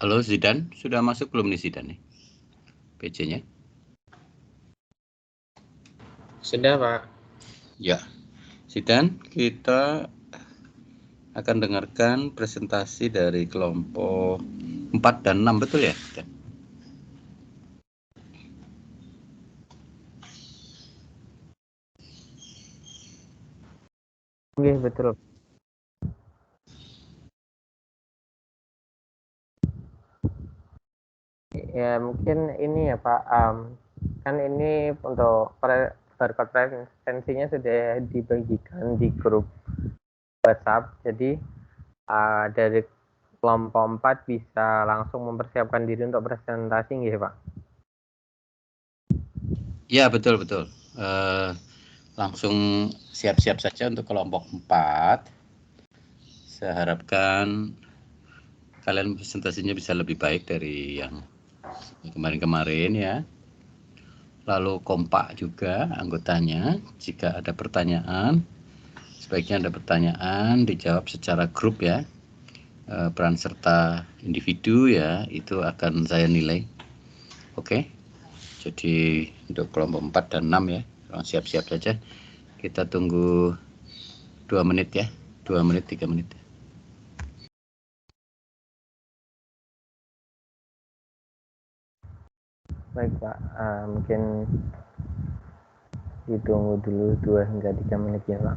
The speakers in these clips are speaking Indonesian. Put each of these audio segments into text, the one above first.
Halo Zidan, sudah masuk belum nih Zidan nih? PC-nya? Sudah, Pak. Ya. Zidan, kita akan dengarkan presentasi dari kelompok 4 dan 6, betul ya? Oke, betul. Ya, mungkin ini ya, Pak. Kan ini untuk berkat presensinya sudah dibagikan di grup WhatsApp. Jadi, dari kelompok 4 bisa langsung mempersiapkan diri untuk presentasi, nggih, Pak? Ya, betul. Langsung siap-siap saja untuk kelompok 4. Saya harapkan kalian presentasinya bisa lebih baik dari yang kemarin-kemarin ya. Lalu kompak juga anggotanya. Jika ada pertanyaan, sebaiknya ada pertanyaan dijawab secara grup ya. Peran serta individu ya, itu akan saya nilai. Oke. Jadi untuk kelompok 4 dan 6 ya, siap-siap saja. Kita tunggu 2 menit ya, 2 menit 3 menit. Baik, Pak. Mungkin ditunggu dulu 2 hingga 3 menit ya, Pak.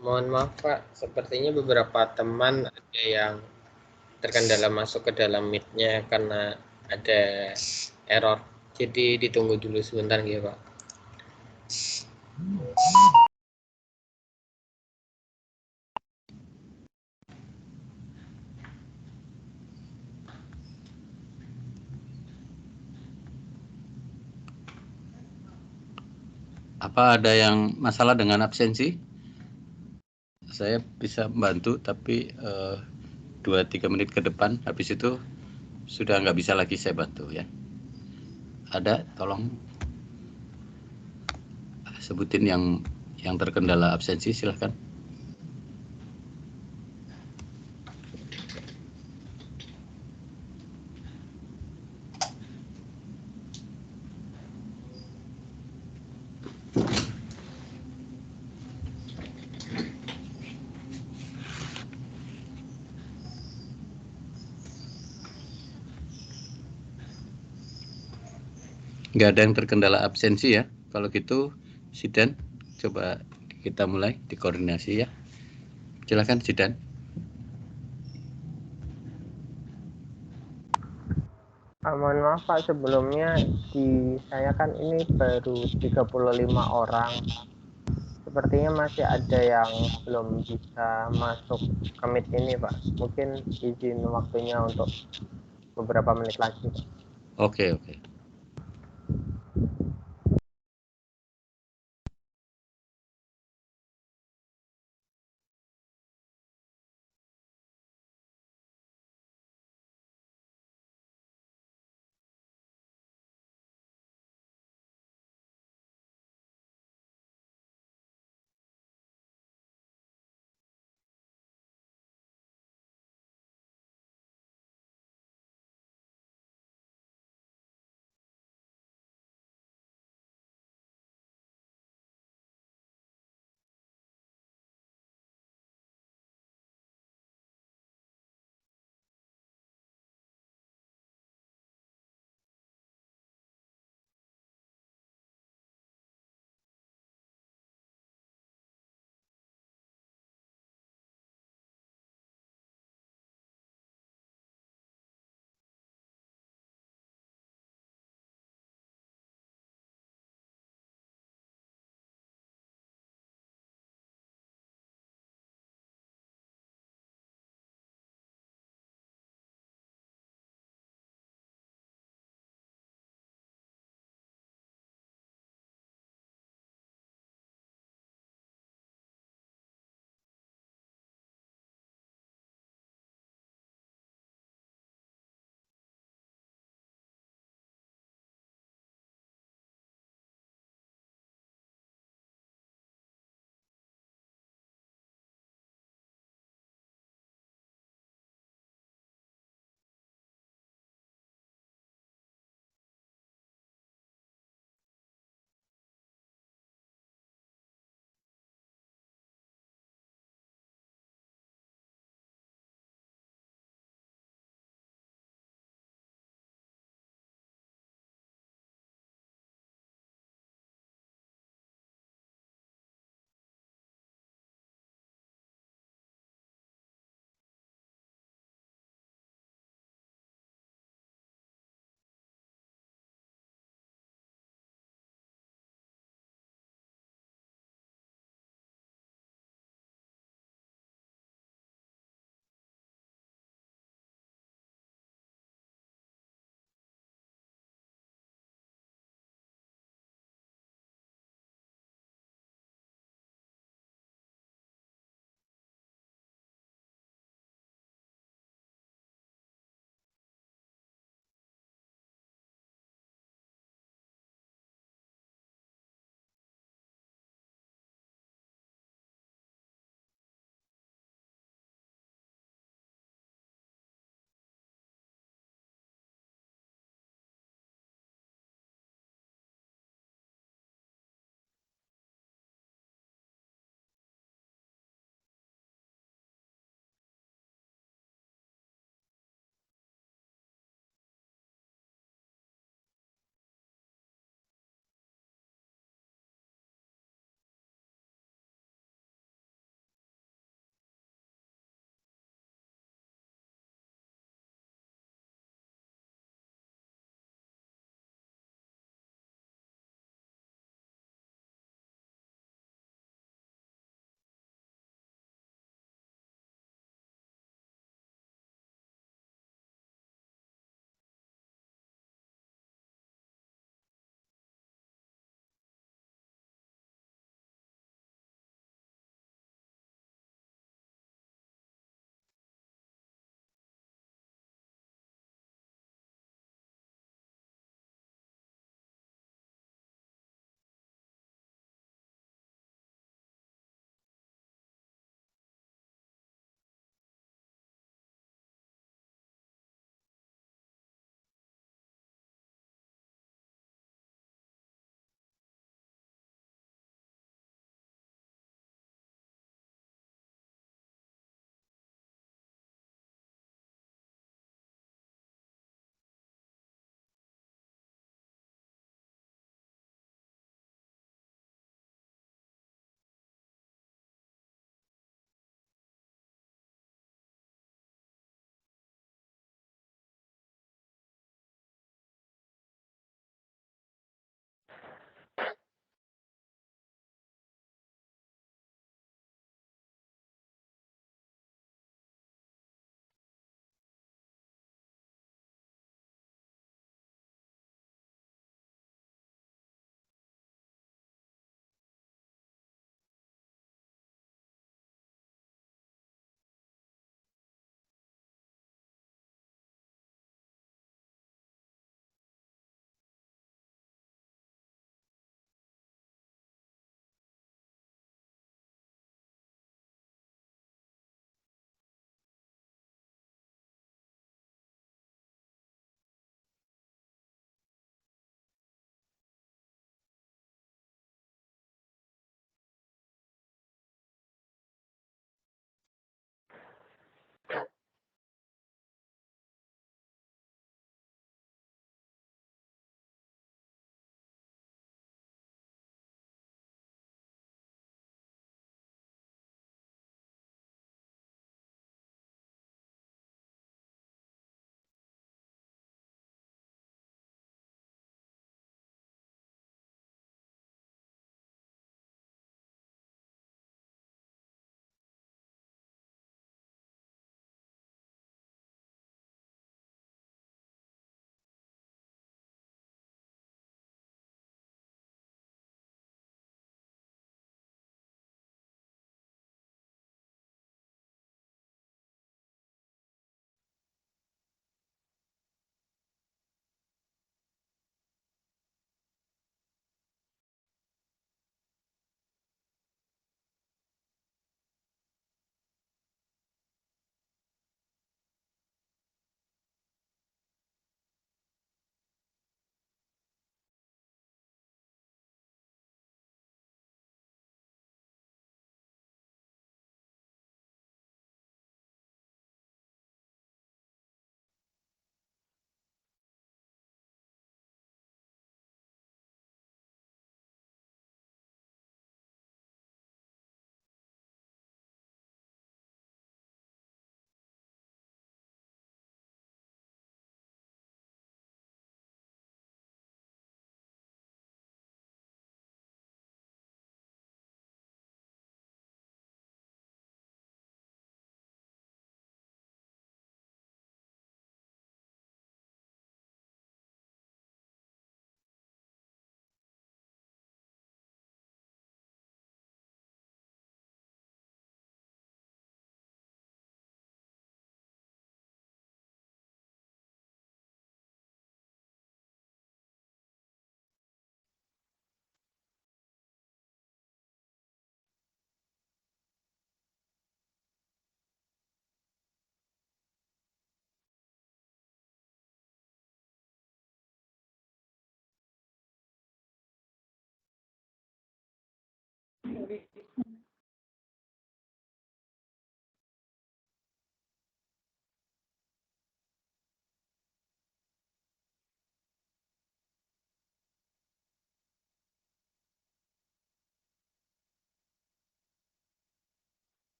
Mohon maaf, Pak. Sepertinya beberapa teman ada yang terkendala masuk ke dalam Meet-nya karena ada error. Jadi ditunggu dulu sebentar ya, Pak. Apa ada yang masalah dengan absensi? Saya bisa membantu, tapi 2-3 menit ke depan, habis itu Sudah nggak bisa lagi saya bantu ya. Ada, tolong sebutin yang terkendala absensi, silahkan. Nggak ada yang terkendala absensi ya. Kalau gitu, Sidan, coba kita mulai dikoordinasi ya. Silahkan Sidan. Mohon maaf Pak, sebelumnya di saya kan ini baru 35 orang. Sepertinya masih ada yang belum bisa masuk ke Meet ini Pak. Mungkin izin waktunya untuk beberapa menit lagi Pak. Oke.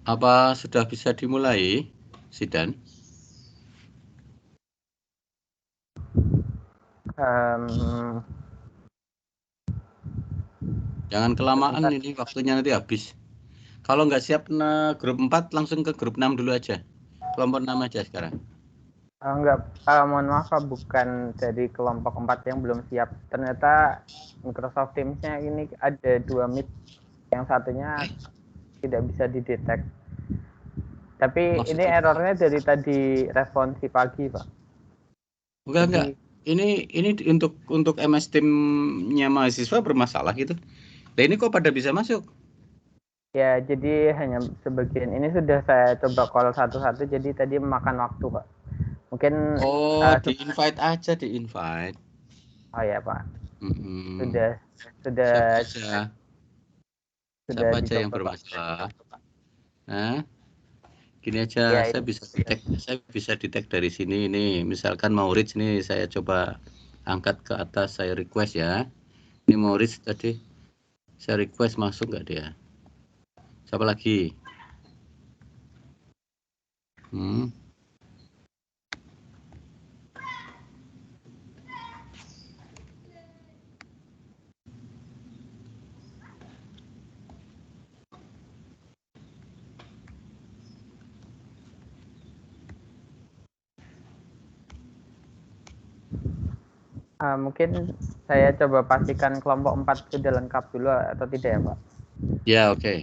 Apa sudah bisa dimulai, Sidan? Jangan kelamaan, Sebentar. ini waktunya nanti habis. Kalau nggak siap grup 4, langsung ke grup 6 dulu aja. Kelompok 6 aja sekarang. Enggak, mohon maaf Pak, bukan dari kelompok 4 yang belum siap. Ternyata Microsoft Teams-nya ini ada 2 Meet, yang satunya tidak bisa didetek. Tapi ini Maksudnya? errornya dari tadi responsi pagi, Pak. Enggak. Ini untuk MS Team-nya mahasiswa bermasalah gitu. Nah, ini kok pada bisa masuk? Ya, jadi hanya sebagian. Ini sudah saya coba call satu-satu, jadi tadi memakan waktu, Pak. Mungkin di-invite aja, di-invite. Oh ya, Pak. Siapa Sudah aja yang dicoba, Pak. bermasalah. Nah, gini aja, Ya, saya bisa detect dari sini. Ini misalkan Maurits nih, saya coba angkat ke atas, saya request ya. Ini Maurits tadi saya request, masuk nggak dia? Siapa lagi? Mungkin saya coba pastikan kelompok 4 sudah lengkap dulu atau tidak ya, Pak? Ya, oke.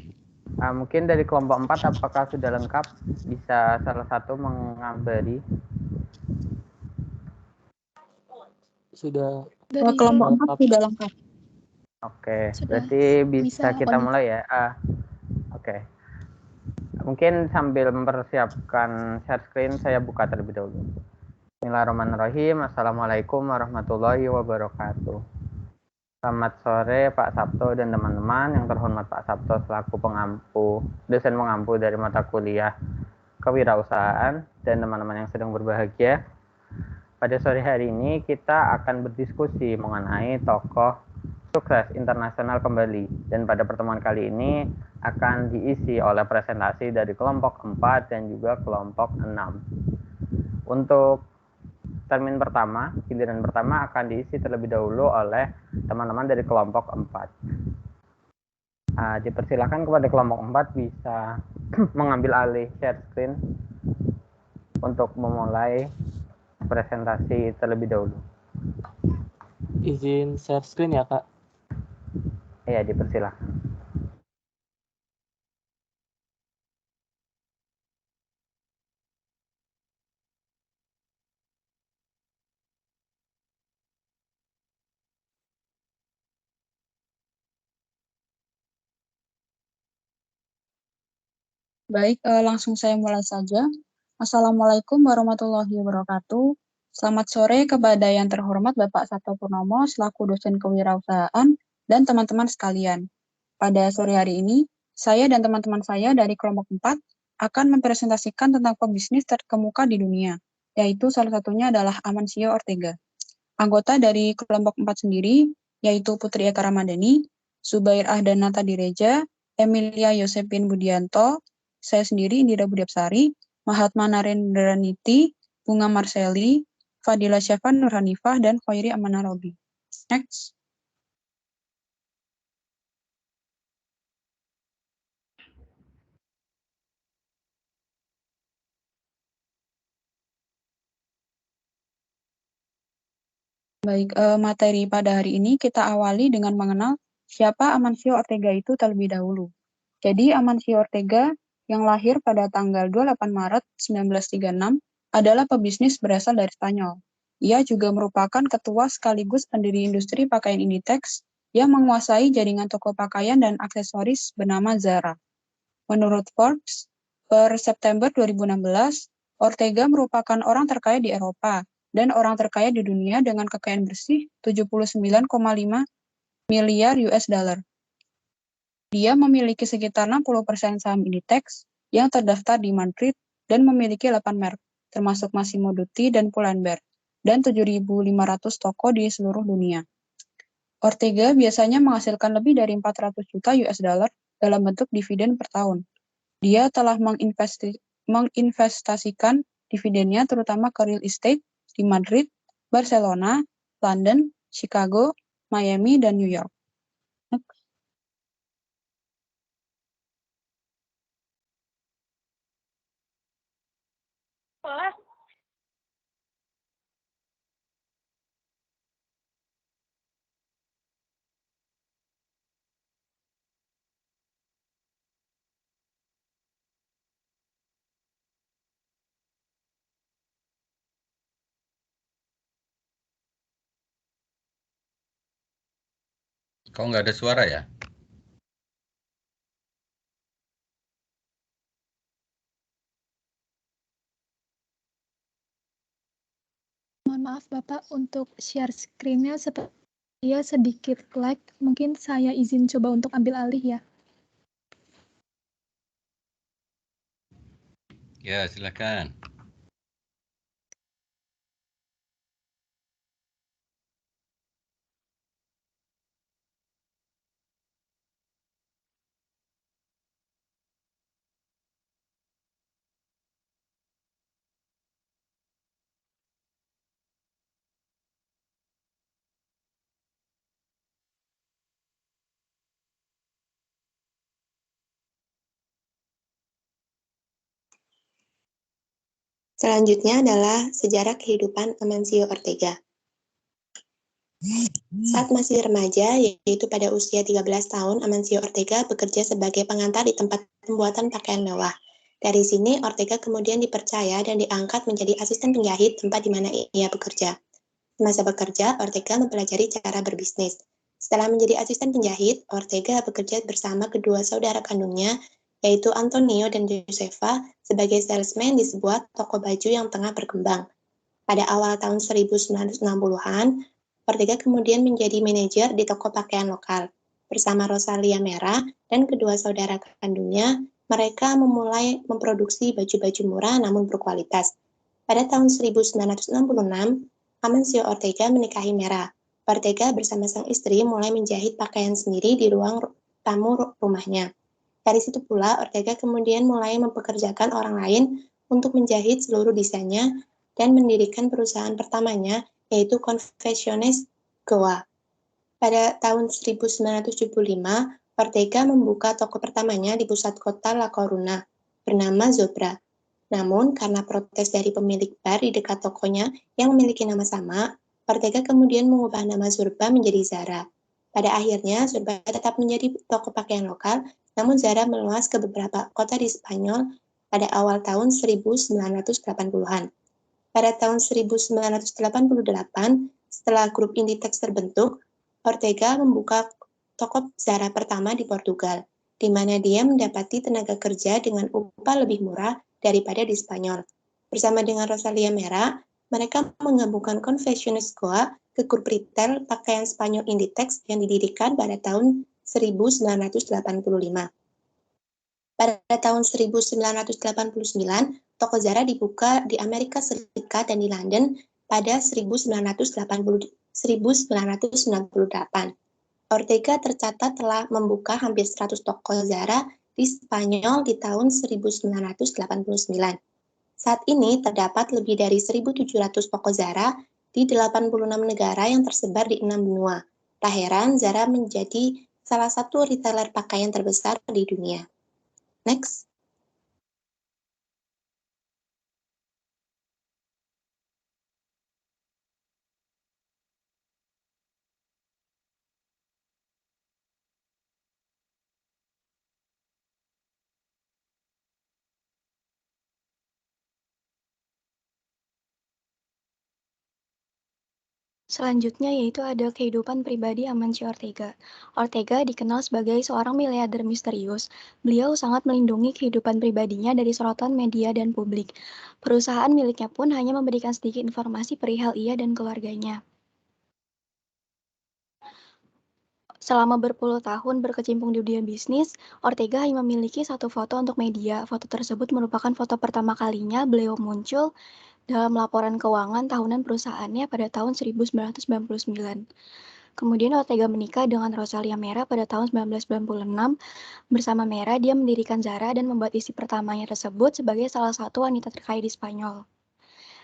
Mungkin dari kelompok 4 apakah sudah lengkap? Bisa salah satu mengabari. Sudah. Dari kelompok 4 sudah lengkap. Oke, berarti bisa kita mulai ya. Oke. Mungkin sambil mempersiapkan share screen, saya buka terlebih dahulu. Bismillahirrahmanirrahim. Assalamualaikum warahmatullahi wabarakatuh. Selamat sore Pak Sabto dan teman-teman. Yang terhormat Pak Sabto selaku dosen pengampu dari mata kuliah kewirausahaan dan teman-teman yang sedang berbahagia. Pada sore hari ini kita akan berdiskusi mengenai tokoh sukses internasional kembali, dan pada pertemuan kali ini akan diisi oleh presentasi dari kelompok 4 dan juga kelompok 6. Untuk giliran pertama akan diisi terlebih dahulu oleh teman-teman dari kelompok 4. Dipersilakan kepada kelompok 4 bisa mengambil alih share screen untuk memulai presentasi terlebih dahulu. Izin share screen ya, Kak? Iya, dipersilakan. Baik, langsung saya mulai saja. Assalamualaikum warahmatullahi wabarakatuh. Selamat sore kepada yang terhormat Bapak Sabto Purnomo selaku dosen kewirausahaan dan teman-teman sekalian. Pada sore hari ini, saya dan teman-teman saya dari kelompok 4 akan mempresentasikan tentang pebisnis terkemuka di dunia, yaitu salah satunya adalah Amancio Ortega. Anggota dari kelompok 4 sendiri, yaitu Putri Eka Ramadhani, Zubair Ahdana Tadireja, Emilia Yosepin Budianto, saya sendiri Indira Budiapsari, Mahatma Narendraniti, Bunga Marseli, Fadila Syafan Nurhanifah, dan Khairi Amanah Robi. Next. Baik, materi pada hari ini kita awali dengan mengenal siapa Amancio Ortega itu terlebih dahulu. Jadi Amancio Ortega yang lahir pada tanggal 28 Maret 1936 adalah pebisnis berasal dari Spanyol. Ia juga merupakan ketua sekaligus pendiri industri pakaian Inditex yang menguasai jaringan toko pakaian dan aksesoris bernama Zara. Menurut Forbes, per September 2016, Ortega merupakan orang terkaya di Eropa dan orang terkaya di dunia dengan kekayaan bersih 79,5 miliar US dollar. Dia memiliki sekitar 60% saham Inditex yang terdaftar di Madrid dan memiliki 8 merek, termasuk Massimo Dutti dan Pull&Bear, dan 7.500 toko di seluruh dunia. Ortega biasanya menghasilkan lebih dari 400 juta US dollar dalam bentuk dividen per tahun. Dia telah menginvestasikan dividennya terutama ke real estate di Madrid, Barcelona, London, Chicago, Miami, dan New York. Kok nggak ada suara ya? Mohon maaf Bapak, untuk share screen-nya sepertinya sedikit lag. Mungkin saya izin coba untuk ambil alih ya. Ya, silakan. Selanjutnya adalah sejarah kehidupan Amancio Ortega. Saat masih remaja, yaitu pada usia 13 tahun, Amancio Ortega bekerja sebagai pengantar di tempat pembuatan pakaian mewah. Dari sini, Ortega kemudian dipercaya dan diangkat menjadi asisten penjahit tempat di mana ia bekerja. Semasa bekerja, Ortega mempelajari cara berbisnis. Setelah menjadi asisten penjahit, Ortega bekerja bersama kedua saudara kandungnya, yaitu Antonio dan Josefa, sebagai salesman di sebuah toko baju yang tengah berkembang. Pada awal tahun 1960-an, Ortega kemudian menjadi manajer di toko pakaian lokal. Bersama Rosalia Mera dan kedua saudara kandungnya, mereka memulai memproduksi baju-baju murah namun berkualitas. Pada tahun 1966, Amancio Ortega menikahi Mera. Ortega bersama sang istri mulai menjahit pakaian sendiri di ruang tamu rumahnya. Dari situ pula, Ortega kemudian mulai mempekerjakan orang lain untuk menjahit seluruh desainnya dan mendirikan perusahaan pertamanya, yaitu Confecciones Goa. Pada tahun 1975, Ortega membuka toko pertamanya di pusat kota La Coruna, bernama Zobra. Namun, karena protes dari pemilik bar di dekat tokonya yang memiliki nama sama, Ortega kemudian mengubah nama Zurba menjadi Zara. Pada akhirnya, Zurba tetap menjadi toko pakaian lokal, namun Zara meluas ke beberapa kota di Spanyol pada awal tahun 1980-an. Pada tahun 1988, setelah grup Inditex terbentuk, Ortega membuka toko Zara pertama di Portugal, di mana dia mendapati tenaga kerja dengan upah lebih murah daripada di Spanyol. Bersama dengan Rosalia Mera, mereka menggabungkan Confecciones Goa ke grup retail pakaian Spanyol Inditex yang didirikan pada tahun 1985. Pada tahun 1989, toko Zara dibuka di Amerika Serikat dan di London pada 1998. Ortega tercatat telah membuka hampir 100 toko Zara di Spanyol di tahun 1989. Saat ini terdapat lebih dari 1.700 toko Zara di 86 negara yang tersebar di 6 benua. Tak heran Zara menjadi salah satu retailer pakaian terbesar di dunia. Next. Selanjutnya yaitu ada kehidupan pribadi Amancio Ortega. Ortega dikenal sebagai seorang miliarder misterius. Beliau sangat melindungi kehidupan pribadinya dari sorotan media dan publik. Perusahaan miliknya pun hanya memberikan sedikit informasi perihal ia dan keluarganya. Selama berpuluh tahun berkecimpung di dunia bisnis, Ortega hanya memiliki satu foto untuk media. Foto tersebut merupakan foto pertama kalinya beliau muncul dalam laporan keuangan tahunan perusahaannya pada tahun 1999. Kemudian Ortega menikah dengan Rosalia Mera pada tahun 1996. Bersama Mera, dia mendirikan Zara dan membuat istri pertamanya tersebut sebagai salah satu wanita terkaya di Spanyol.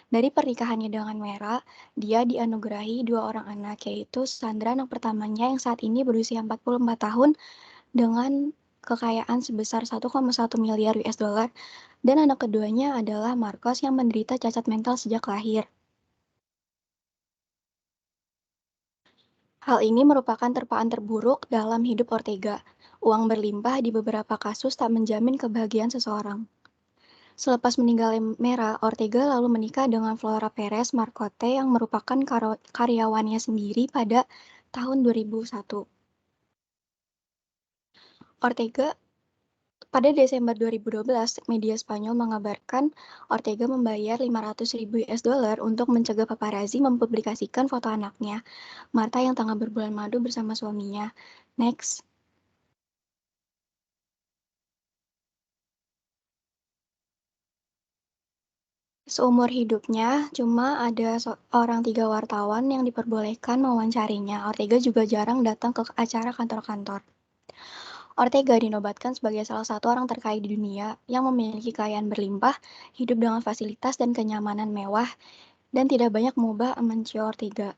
Dari pernikahannya dengan Mera, dia dianugerahi 2 orang anak, yaitu Sandra anak pertamanya yang saat ini berusia 44 tahun dengan kekayaan sebesar 1,1 miliar US dollar, dan anak keduanya adalah Marcos yang menderita cacat mental sejak lahir. Hal ini merupakan terpaan terburuk dalam hidup Ortega. Uang berlimpah di beberapa kasus tak menjamin kebahagiaan seseorang. Selepas meninggalnya Mera, Ortega lalu menikah dengan Flora Perez Marcote yang merupakan karyawannya sendiri pada tahun 2001. Ortega Pada Desember 2012, media Spanyol mengabarkan Ortega membayar 500.000 US dollar untuk mencegah paparazzi mempublikasikan foto anaknya, Marta yang tengah berbulan madu bersama suaminya. Next. Seumur hidupnya, cuma ada orang 3 wartawan yang diperbolehkan mewawancarinya. Ortega juga jarang datang ke acara kantor-kantor. Ortega dinobatkan sebagai salah satu orang terkaya di dunia yang memiliki kekayaan berlimpah, hidup dengan fasilitas dan kenyamanan mewah, dan tidak banyak mengubah Amancio Ortega.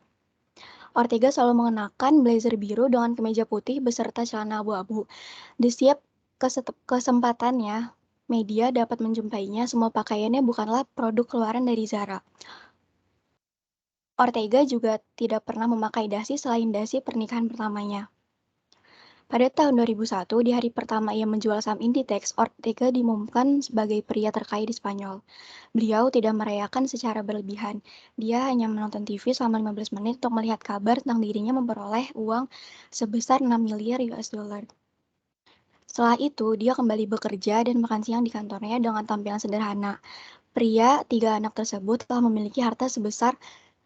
Ortega selalu mengenakan blazer biru dengan kemeja putih beserta celana abu-abu. Di setiap kesempatannya, media dapat menjumpainya, semua pakaiannya bukanlah produk keluaran dari Zara. Ortega juga tidak pernah memakai dasi selain dasi pernikahan pertamanya. Pada tahun 2001, di hari pertama ia menjual saham Inditex, Ortega diumumkan sebagai pria terkaya di Spanyol. Beliau tidak merayakan secara berlebihan. Dia hanya menonton TV selama 15 menit untuk melihat kabar tentang dirinya memperoleh uang sebesar 6 miliar US dollar. Setelah itu, dia kembali bekerja dan makan siang di kantornya dengan tampilan sederhana. Pria 3 anak tersebut telah memiliki harta sebesar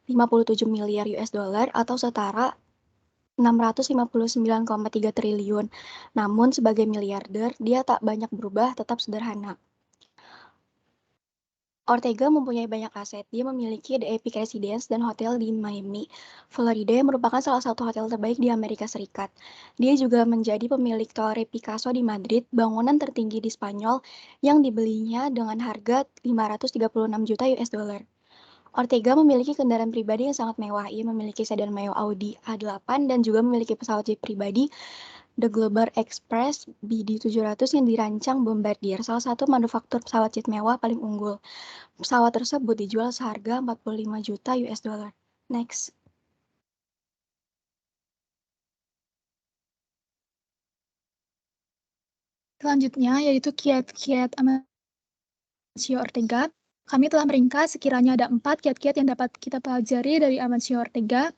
57 miliar US dollar atau setara 659,3 triliun. Namun sebagai miliarder, dia tak banyak berubah, tetap sederhana. Ortega mempunyai banyak aset. Dia memiliki The Epic Residence dan hotel di Miami, Florida yang merupakan salah satu hotel terbaik di Amerika Serikat. Dia juga menjadi pemilik Torre Picasso di Madrid, bangunan tertinggi di Spanyol yang dibelinya dengan harga 536 juta US dollar. Ortega memiliki kendaraan pribadi yang sangat mewah. Ia memiliki sedan mewah Audi A8 dan juga memiliki pesawat jet pribadi The Global Express BD700 yang dirancang Bombardier, salah satu manufaktur pesawat jet mewah paling unggul. Pesawat tersebut dijual seharga 45 juta US dollar. Next. Selanjutnya yaitu kiat-kiat Amancio Ortega. Kami telah meringkas sekiranya ada 4 kiat-kiat yang dapat kita pelajari dari Amancio Ortega.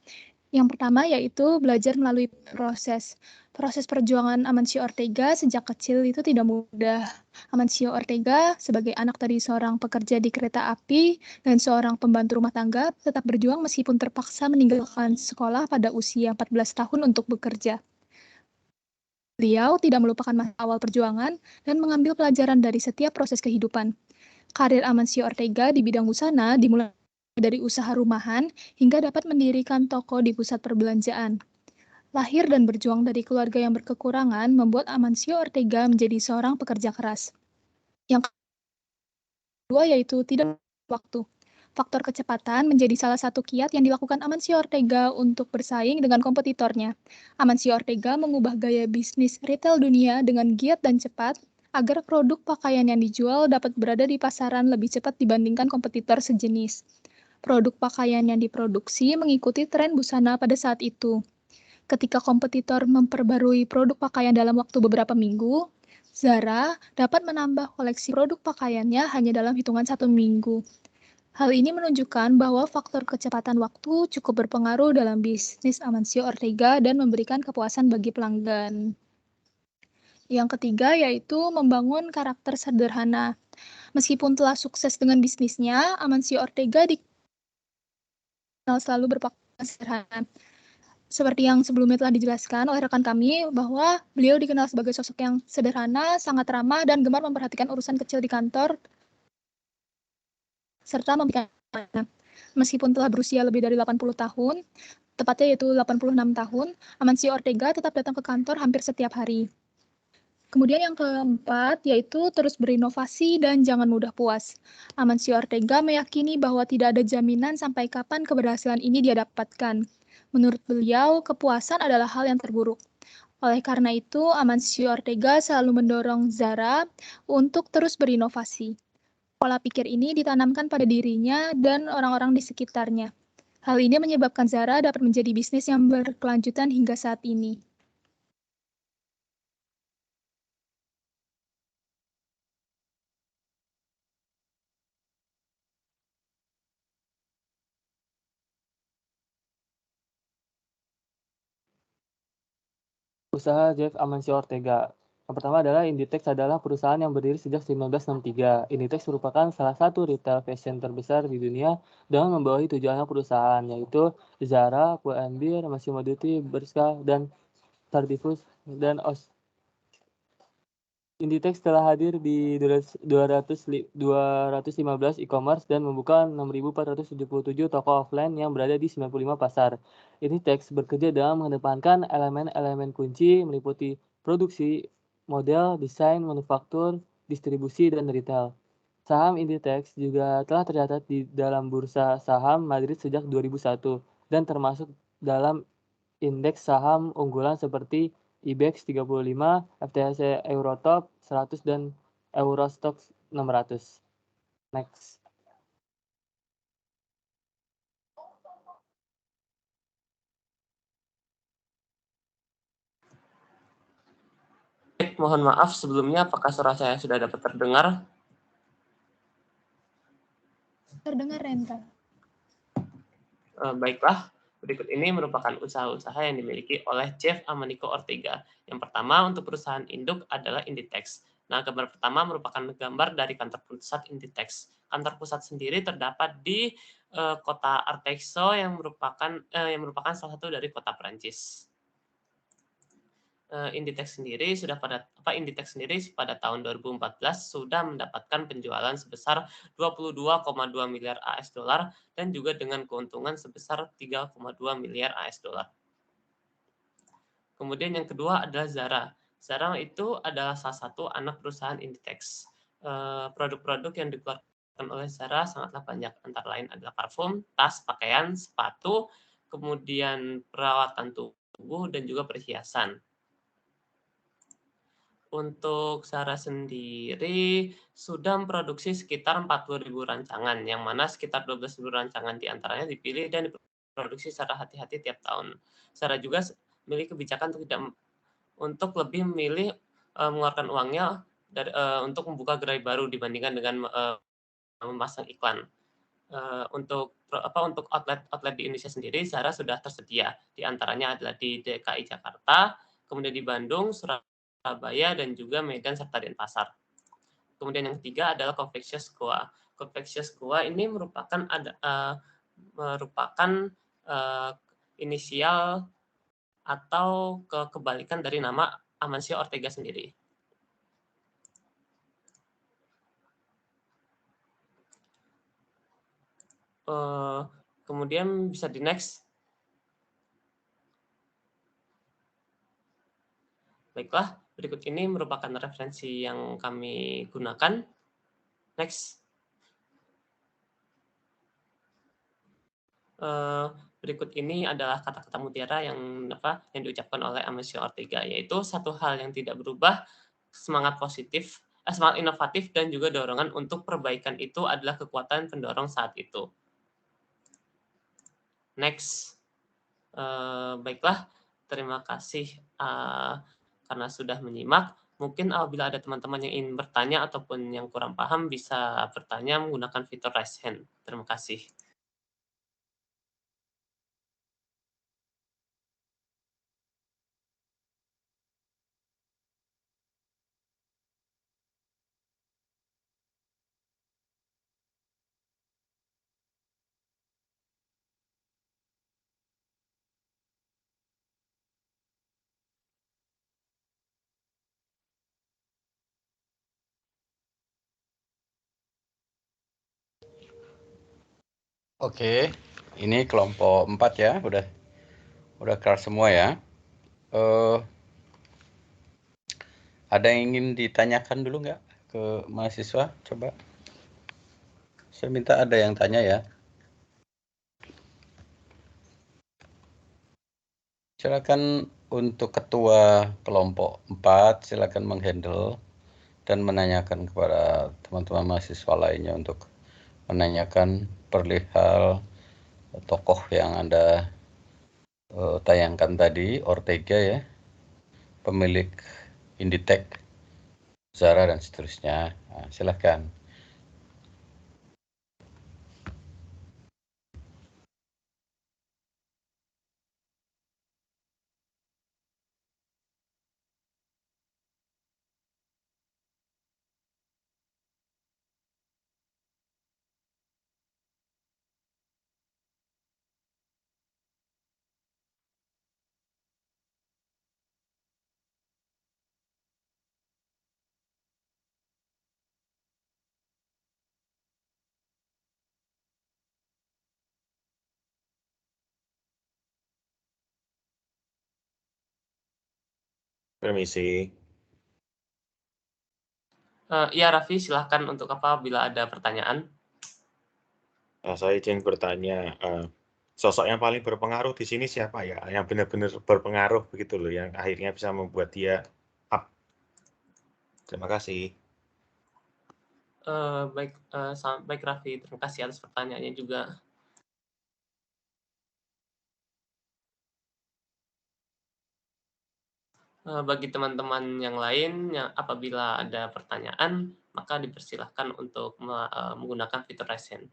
Yang pertama yaitu belajar melalui proses. Proses perjuangan Amancio Ortega sejak kecil itu tidak mudah. Amancio Ortega sebagai anak dari seorang pekerja di kereta api dan seorang pembantu rumah tangga tetap berjuang meskipun terpaksa meninggalkan sekolah pada usia 14 tahun untuk bekerja. Beliau tidak melupakan masa awal perjuangan dan mengambil pelajaran dari setiap proses kehidupan. Karir Amancio Ortega di bidang busana dimulai dari usaha rumahan hingga dapat mendirikan toko di pusat perbelanjaan. Lahir dan berjuang dari keluarga yang berkekurangan membuat Amancio Ortega menjadi seorang pekerja keras. Yang kedua yaitu tidak waktu. Faktor kecepatan menjadi salah satu kiat yang dilakukan Amancio Ortega untuk bersaing dengan kompetitornya. Amancio Ortega mengubah gaya bisnis retail dunia dengan giat dan cepat agar produk pakaian yang dijual dapat berada di pasaran lebih cepat dibandingkan kompetitor sejenis. Produk pakaian yang diproduksi mengikuti tren busana pada saat itu. Ketika kompetitor memperbarui produk pakaian dalam waktu beberapa minggu, Zara dapat menambah koleksi produk pakaiannya hanya dalam hitungan 1 minggu. Hal ini menunjukkan bahwa faktor kecepatan waktu cukup berpengaruh dalam bisnis Amancio Ortega dan memberikan kepuasan bagi pelanggan. Yang ketiga yaitu membangun karakter sederhana. Meskipun telah sukses dengan bisnisnya, Amancio Ortega dikenal selalu berpakaian sederhana. Seperti yang sebelumnya telah dijelaskan oleh rekan kami, bahwa beliau dikenal sebagai sosok yang sederhana, sangat ramah, dan gemar memperhatikan urusan kecil di kantor, serta memberikan. Meskipun telah berusia lebih dari 80 tahun, tepatnya yaitu 86 tahun, Amancio Ortega tetap datang ke kantor hampir setiap hari. Kemudian yang keempat yaitu terus berinovasi dan jangan mudah puas. Amancio Ortega meyakini bahwa tidak ada jaminan sampai kapan keberhasilan ini dia dapatkan. Menurut beliau, kepuasan adalah hal yang terburuk. Oleh karena itu, Amancio Ortega selalu mendorong Zara untuk terus berinovasi. Pola pikir ini ditanamkan pada dirinya dan orang-orang di sekitarnya. Hal ini menyebabkan Zara dapat menjadi bisnis yang berkelanjutan hingga saat ini. Usaha Jeff Amancio Ortega. Yang pertama adalah Inditex adalah perusahaan yang berdiri sejak 1963. Inditex merupakan salah satu retail fashion terbesar di dunia dengan membawahi 7 anak perusahaan, yaitu Zara, Pull&Bear, Massimo Dutti, Bershka, dan Stradivarius dan Inditex telah hadir di 215 e-commerce dan membuka 6.477 toko offline yang berada di 95 pasar. Inditex bekerja dalam mengedepankan elemen-elemen kunci meliputi produksi, model, desain, manufaktur, distribusi, dan retail. Saham Inditex juga telah tercatat di dalam Bursa Saham Madrid sejak 2001 dan termasuk dalam indeks saham unggulan seperti IBEX 35, FTSE Eurotop 100, dan Eurostoxx 600. Next. Mohon maaf sebelumnya, apakah suara saya sudah dapat terdengar? Terdengar, Rendra. Baiklah, berikut ini merupakan usaha-usaha yang dimiliki oleh Jeff Amancio Ortega. Yang pertama untuk perusahaan induk adalah Inditex. Nah, gambar pertama merupakan gambar dari kantor pusat Inditex. Kantor pusat sendiri terdapat di kota Arteixo yang merupakan salah satu dari kota Prancis. Inditex sendiri pada tahun 2014 sudah mendapatkan penjualan sebesar 22,2 miliar AS dolar dan juga dengan keuntungan sebesar 3,2 miliar AS dolar. Kemudian yang kedua adalah Zara. Zara itu adalah salah satu anak perusahaan Inditex. Produk-produk yang dikeluarkan oleh Zara sangatlah banyak, antara lain adalah parfum, tas, pakaian, sepatu, kemudian perawatan tubuh dan juga perhiasan. Untuk Zara sendiri sudah memproduksi sekitar 40.000 rancangan, yang mana sekitar 12.000 rancangan diantaranya dipilih dan diproduksi secara hati-hati tiap tahun. Zara juga memiliki kebijakan untuk lebih memilih mengeluarkan uangnya untuk membuka gerai baru dibandingkan dengan memasang iklan. Untuk outlet di Indonesia sendiri, Zara sudah tersedia. Di antaranya adalah di DKI Jakarta, kemudian di Bandung, Surabaya, dan juga Medan serta Denpasar. Kemudian yang ketiga adalah Confectious Goa. Confectious Goa ini merupakan inisial atau kebalikan dari nama Amancio Ortega sendiri. Kemudian bisa di next. Baiklah, berikut ini merupakan referensi yang kami gunakan. Next. Berikut ini adalah kata-kata mutiara yang diucapkan oleh Amancio Ortega, yaitu satu hal yang tidak berubah, semangat inovatif, dan juga dorongan untuk perbaikan itu adalah kekuatan pendorong saat itu. Next. Baiklah, terima kasih karena sudah menyimak. Mungkin apabila ada teman-teman yang ingin bertanya ataupun yang kurang paham bisa bertanya menggunakan fitur raise hand. Terima kasih. Oke, ini kelompok 4 ya, udah kelar semua ya. Ada yang ingin ditanyakan dulu nggak ke mahasiswa? Coba. Saya minta ada yang tanya ya. Silakan untuk ketua kelompok 4, silakan menghandle dan menanyakan kepada teman-teman mahasiswa lainnya untuk menanyakan perihal tokoh yang Anda tayangkan tadi, Ortega ya, pemilik Inditex, Zara dan seterusnya. Nah, silakan. Permisi. Ya Raffi, silahkan untuk apa bila ada pertanyaan. Saya izin bertanya, sosok yang paling berpengaruh di sini siapa ya? Yang benar-benar berpengaruh begitu loh, yang akhirnya bisa membuat dia up. Terima kasih. Baik Raffi, terima kasih atas pertanyaannya juga. Bagi teman-teman yang lain, yang apabila ada pertanyaan, maka dipersilahkan untuk menggunakan fitur raise hand.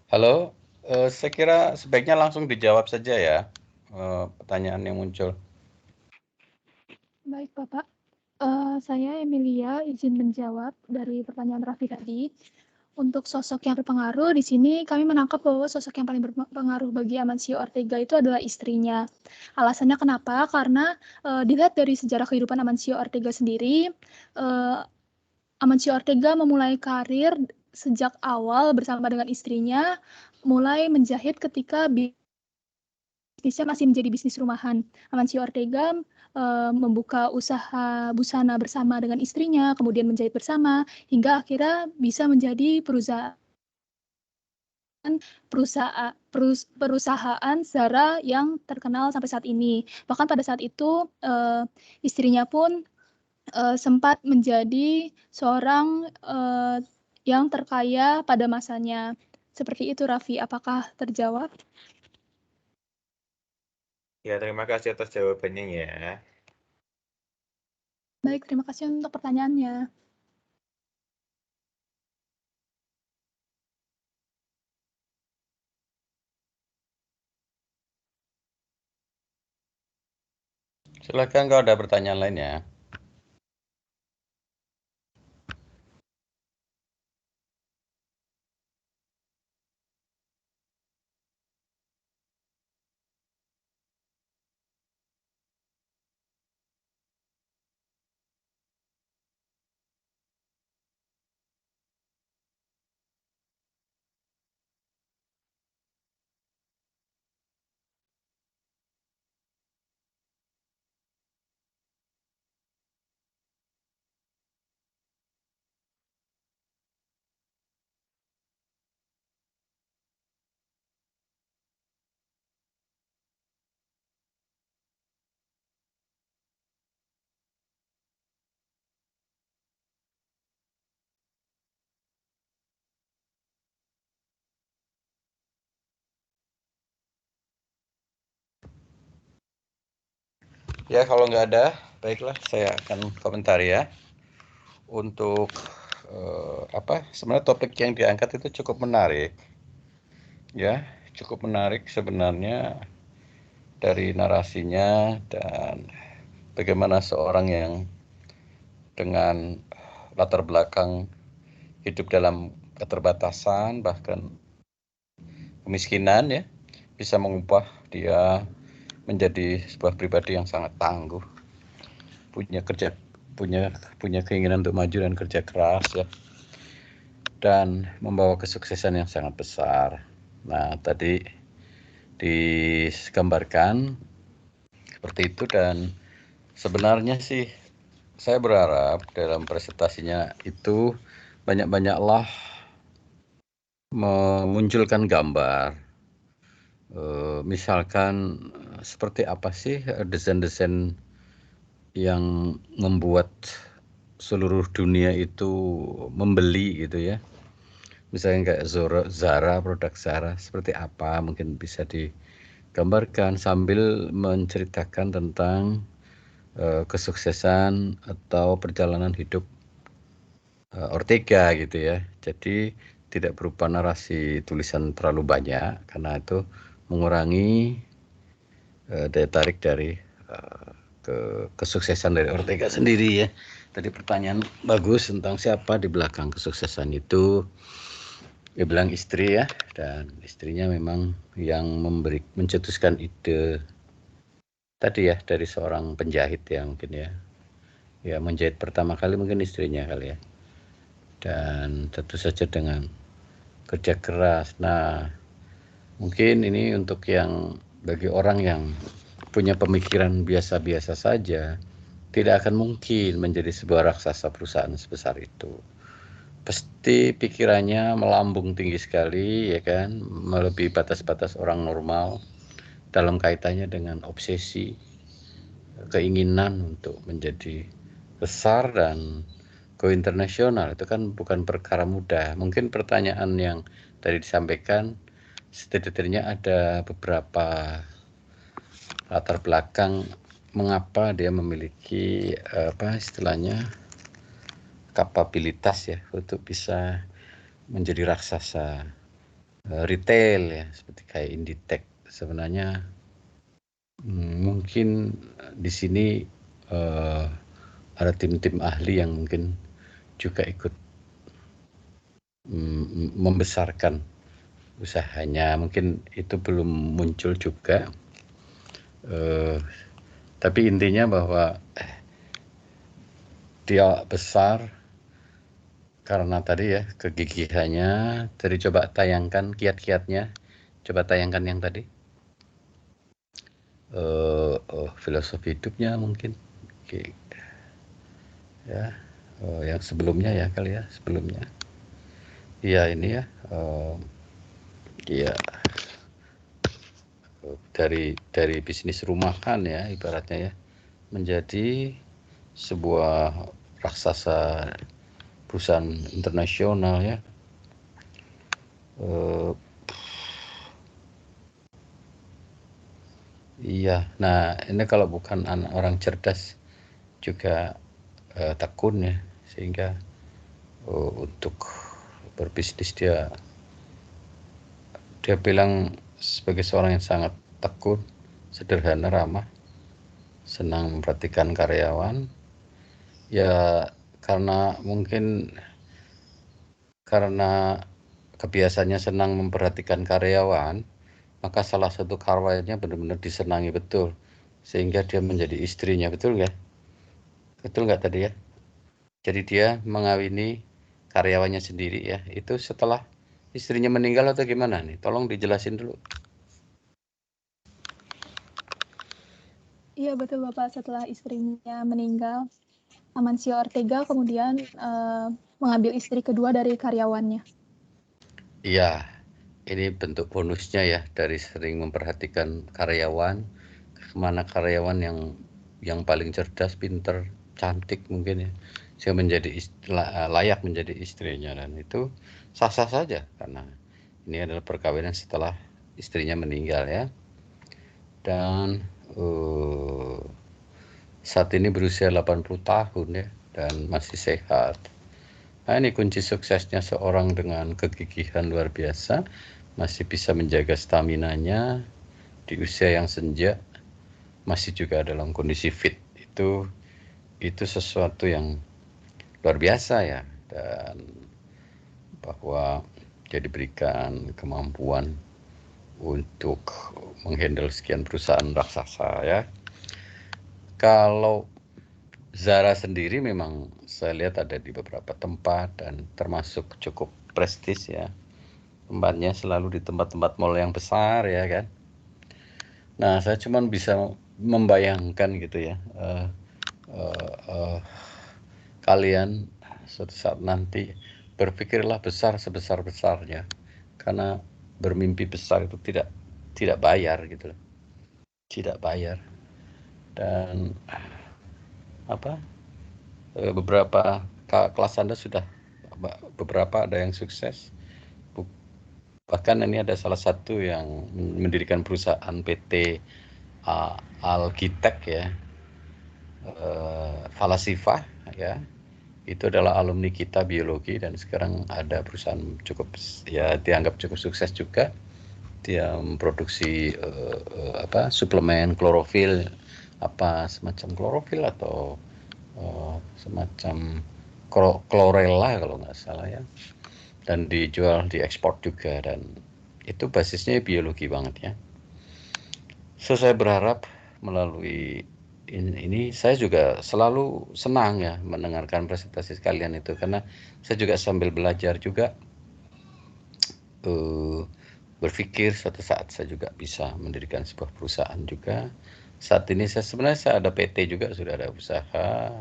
Halo, saya kira sebaiknya langsung dijawab saja ya pertanyaan yang muncul. Baik, Bapak. Saya Emilia izin menjawab dari pertanyaan Raffi tadi. Untuk sosok yang berpengaruh, di sini kami menangkap bahwa sosok yang paling berpengaruh bagi Amancio Ortega itu adalah istrinya. Alasannya kenapa? Karena dilihat dari sejarah kehidupan Amancio Ortega sendiri, Amancio Ortega memulai karir sejak awal bersama dengan istrinya, mulai menjahit ketika bisnisnya masih menjadi bisnis rumahan. Amancio Ortega membuka usaha busana bersama dengan istrinya, kemudian menjahit bersama, hingga akhirnya bisa menjadi perusahaan perusahaan Zara yang terkenal sampai saat ini. Bahkan pada saat itu istrinya pun sempat menjadi seorang yang terkaya pada masanya. Seperti itu, Raffi. Apakah terjawab? Ya, terima kasih atas jawabannya ya. Baik, terima kasih untuk pertanyaannya. Silakan kalau ada pertanyaan lain ya. Ya, kalau nggak ada, baiklah saya akan komentar ya. Untuk sebenarnya topik yang diangkat itu cukup menarik. Ya, cukup menarik sebenarnya dari narasinya dan bagaimana seorang yang dengan latar belakang hidup dalam keterbatasan bahkan kemiskinan ya bisa mengubah dia menjadi sebuah pribadi yang sangat tangguh, punya keinginan untuk maju dan kerja keras ya, dan membawa kesuksesan yang sangat besar. Nah, tadi digambarkan seperti itu, dan sebenarnya sih saya berharap dalam presentasinya itu banyak-banyaklah memunculkan gambar. Misalkan seperti apa sih desain-desain yang membuat seluruh dunia itu membeli gitu ya. Misalnya kayak Zara, produk Zara seperti apa mungkin bisa digambarkan sambil menceritakan tentang kesuksesan atau perjalanan hidup Ortega gitu ya. Jadi tidak berupa narasi tulisan terlalu banyak karena itu mengurangi daya tarik dari kesuksesan dari Ortega sendiri ya. Tadi pertanyaan bagus tentang siapa di belakang kesuksesan itu. Dia bilang istri ya, dan istrinya memang yang mencetuskan ide tadi ya dari seorang penjahit ya mungkin ya. Ya menjahit pertama kali mungkin istrinya kali ya. Dan tentu saja dengan kerja keras. Nah, mungkin ini untuk yang bagi orang yang punya pemikiran biasa-biasa saja, tidak akan mungkin menjadi sebuah raksasa perusahaan sebesar itu. Pasti pikirannya melambung tinggi sekali ya kan, melebihi batas-batas orang normal dalam kaitannya dengan obsesi, keinginan untuk menjadi besar dan go internasional. Itu kan bukan perkara mudah. Mungkin pertanyaan yang tadi disampaikan setidaknya ada beberapa latar belakang mengapa dia memiliki istilahnya kapabilitas ya untuk bisa menjadi raksasa retail ya seperti kayak Inditex. Sebenarnya mungkin di sini ada tim-tim ahli yang mungkin juga ikut membesarkan usahanya. Mungkin itu belum muncul juga, tapi intinya bahwa dia besar karena tadi ya kegigihannya. Tadi coba tayangkan kiat-kiatnya, coba tayangkan yang tadi filosofi hidupnya mungkin ya, yang sebelumnya ya kali ya, sebelumnya iya ini ya ya dari bisnis rumahan ya ibaratnya ya menjadi sebuah raksasa perusahaan internasional ya. Iya, nah ini kalau bukan orang cerdas juga tekun ya, sehingga untuk berbisnis dia bilang sebagai seorang yang sangat tekun, sederhana, ramah, senang memperhatikan karyawan. Ya karena kebiasaannya senang memperhatikan karyawan, maka salah satu karyawannya benar-benar disenangi betul, sehingga dia menjadi istrinya, betul nggak? Betul nggak tadi ya? Jadi dia mengawini karyawannya sendiri ya, itu setelah istrinya meninggal atau gimana nih? Tolong dijelasin dulu. Iya betul Bapak, setelah istrinya meninggal, Amancio Ortega kemudian mengambil istri kedua dari karyawannya. Iya, ini bentuk bonusnya ya dari sering memperhatikan karyawan, kemana karyawan yang paling cerdas, pinter, cantik mungkin ya, saya menjadi layak menjadi istrinya, dan itu sah-sah saja karena ini adalah perkawinan setelah istrinya meninggal ya. Dan saat ini berusia 80 tahun ya dan masih sehat. Nah, ini kunci suksesnya seorang dengan kegigihan luar biasa, masih bisa menjaga staminanya di usia yang senja, masih juga dalam kondisi fit. Itu sesuatu yang luar biasa ya, dan bahwa dia diberikan kemampuan untuk menghandle sekian perusahaan raksasa ya. Kalau Zara sendiri memang saya lihat ada di beberapa tempat dan termasuk cukup prestis ya. Tempatnya selalu di tempat-tempat mall yang besar ya kan. Nah, saya cuma bisa membayangkan gitu ya, kalian suatu saat nanti berpikirlah besar sebesar-besarnya, karena bermimpi besar itu tidak bayar gitu, tidak bayar. Dan beberapa kelas Anda sudah beberapa ada yang sukses, bahkan ini ada salah satu yang mendirikan perusahaan PT Alkitek ya, Falasifa ya, itu adalah alumni kita biologi dan sekarang ada perusahaan cukup ya dianggap cukup sukses juga. Dia memproduksi suplemen klorofil, semacam klorofil atau semacam chlorella kalau nggak salah ya, dan dijual, diekspor juga, dan itu basisnya biologi banget ya. So saya berharap melalui ini saya juga selalu senang ya mendengarkan presentasi kalian itu, karena saya juga sambil belajar juga berpikir suatu saat saya juga bisa mendirikan sebuah perusahaan juga. Saat ini saya ada PT juga, sudah ada usaha,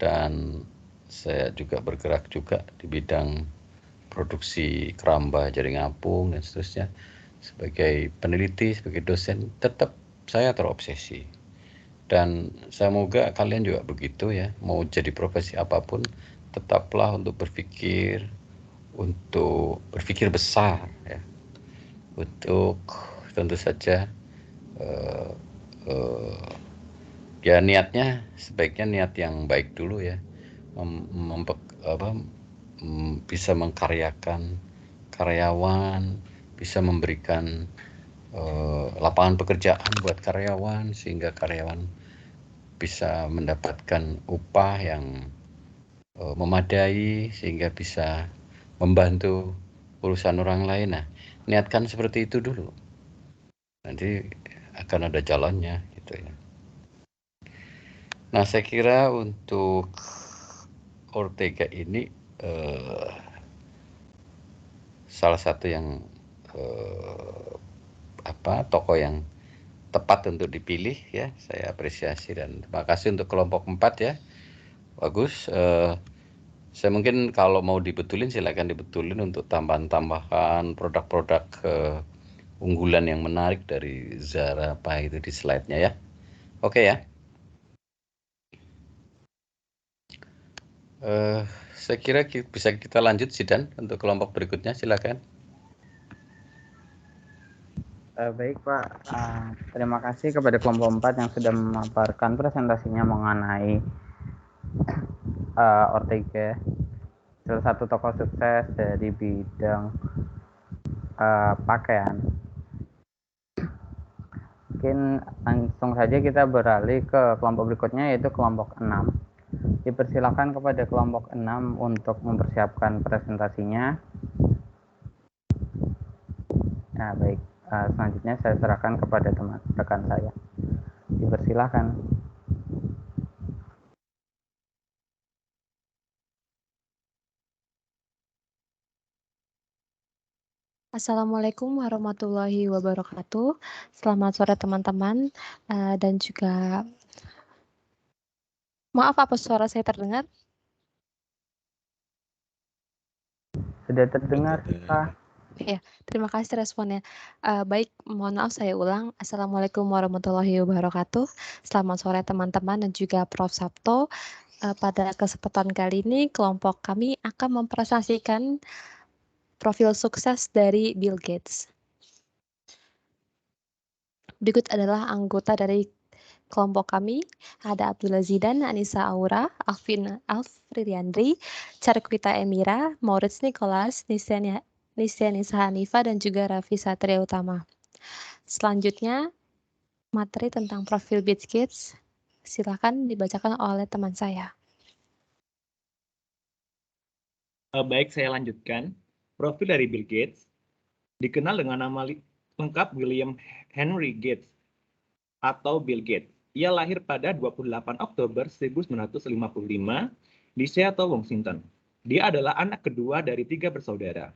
dan saya juga bergerak juga di bidang produksi keramba, jaring apung dan seterusnya. Sebagai peneliti, sebagai dosen, tetap saya terobsesi. Dan semoga kalian juga begitu ya, mau jadi profesi apapun, tetaplah untuk berpikir besar ya, untuk tentu saja ya niatnya sebaiknya niat yang baik dulu ya, bisa mengkaryakan karyawan, bisa memberikan lapangan pekerjaan buat karyawan sehingga karyawan bisa mendapatkan upah yang memadai sehingga bisa membantu urusan orang lain. Nah, niatkan seperti itu dulu, nanti akan ada jalannya gitu ya. Nah, saya kira untuk Ortega ini salah satu yang tokoh yang tepat untuk dipilih ya. Saya apresiasi dan terima kasih untuk kelompok 4 ya. Bagus. Saya mungkin kalau mau dibetulin silakan dibetulin untuk tambahan-tambahan produk-produk unggulan yang menarik dari Zara Pay itu di slide-nya ya. Oke ya. Saya kira bisa kita lanjut Zidan untuk kelompok berikutnya, silakan. Baik Pak, terima kasih kepada kelompok 4 yang sudah memaparkan presentasinya mengenai Ortega, salah satu tokoh sukses dari bidang pakaian. Mungkin langsung saja kita beralih ke kelompok berikutnya, yaitu kelompok 6. Dipersilakan kepada kelompok 6 untuk mempersiapkan presentasinya. Nah, baik. Selanjutnya saya serahkan kepada teman rekan saya. Dipersilakan. Assalamualaikum warahmatullahi wabarakatuh. Selamat sore teman-teman, dan juga maaf apa suara saya terdengar? Sudah terdengar, Pak. Ya, terima kasih responnya. Baik, mohon maaf saya ulang. Assalamualaikum warahmatullahi wabarakatuh. Selamat sore teman-teman dan juga Prof. Sabto. Pada kesempatan kali ini kelompok kami akan mempresentasikan profil sukses dari Bill Gates. Berikut adalah anggota dari kelompok kami, ada Abdullah Zidan, Anissa Aura, Alfridiandri, Charkwita Emira, Moritz Nicholas, Nisa Hanifa, dan juga Raffi Satria Utama. Selanjutnya, materi tentang profil Bill Gates, silakan dibacakan oleh teman saya. Baik, saya lanjutkan. Profil dari Bill Gates dikenal dengan nama lengkap William Henry Gates atau Bill Gates. Ia lahir pada 28 Oktober 1955 di Seattle, Washington. Dia adalah anak kedua dari 3 bersaudara.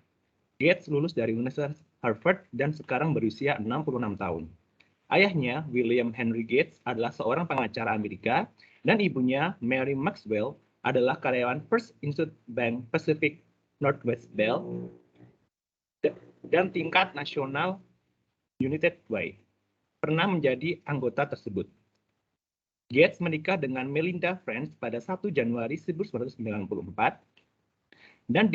Gates lulus dari Universitas Harvard dan sekarang berusia 66 tahun. Ayahnya, William Henry Gates, adalah seorang pengacara Amerika dan ibunya, Mary Maxwell, adalah karyawan First Institute Bank Pacific Northwest Bell dan tingkat nasional United Way. Pernah menjadi anggota tersebut. Gates menikah dengan Melinda French pada 1 Januari 1994 dan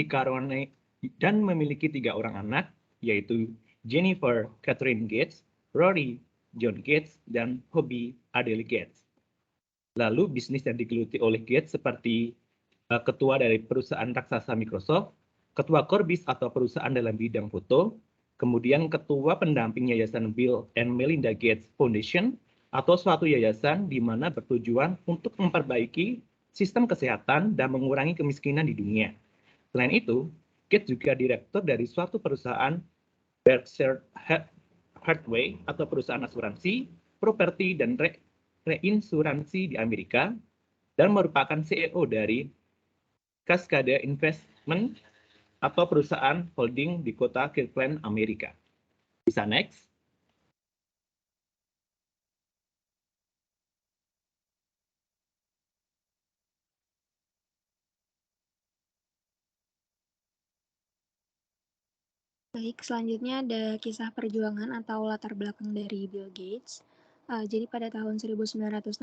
memiliki 3 orang anak, yaitu Jennifer Catherine Gates, Rory John Gates, dan Hobie Adele Gates. Lalu bisnis yang digeluti oleh Gates seperti ketua dari perusahaan raksasa Microsoft, ketua Corbis atau perusahaan dalam bidang foto, kemudian ketua pendamping yayasan Bill and Melinda Gates Foundation, atau suatu yayasan di mana bertujuan untuk memperbaiki sistem kesehatan dan mengurangi kemiskinan di dunia. Selain itu, Gates juga direktur dari suatu perusahaan Berkshire Hathaway atau perusahaan asuransi, properti, dan reinsuransi di Amerika, dan merupakan CEO dari Cascade Investment atau perusahaan holding di kota Kirkland, Amerika. Bisa next. Baik, selanjutnya ada kisah perjuangan atau latar belakang dari Bill Gates. Jadi pada tahun 1967,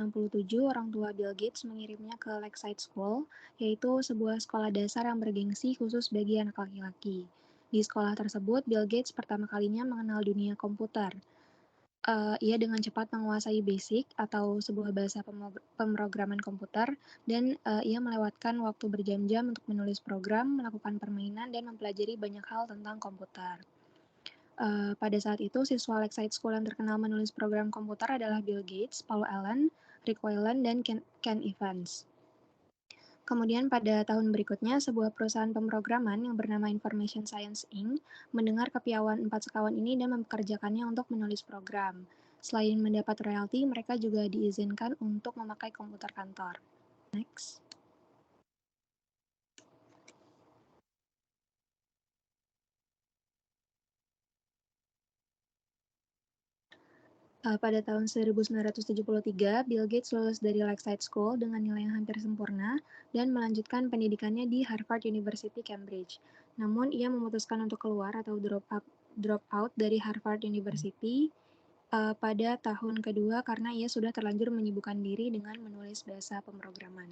orang tua Bill Gates mengirimnya ke Lakeside School, yaitu sebuah sekolah dasar yang bergengsi khusus bagi anak laki-laki. Di sekolah tersebut, Bill Gates pertama kalinya mengenal dunia komputer. Ia dengan cepat menguasai BASIC atau sebuah bahasa pemrograman komputer, dan ia melewatkan waktu berjam-jam untuk menulis program, melakukan permainan, dan mempelajari banyak hal tentang komputer. Pada saat itu, siswa Lakeside School yang terkenal menulis program komputer adalah Bill Gates, Paul Allen, Rick Wayland, dan Ken Evans. Kemudian pada tahun berikutnya, sebuah perusahaan pemrograman yang bernama Information Science Inc. mendengar kepiawaian 4 sekawan ini dan mempekerjakannya untuk menulis program. Selain mendapat royalti, mereka juga diizinkan untuk memakai komputer kantor. Next. Pada tahun 1973, Bill Gates lulus dari Lakeside School dengan nilai yang hampir sempurna dan melanjutkan pendidikannya di Harvard University, Cambridge. Namun, ia memutuskan untuk keluar atau drop out dari Harvard University pada tahun kedua karena ia sudah terlanjur menyibukkan diri dengan menulis bahasa pemrograman.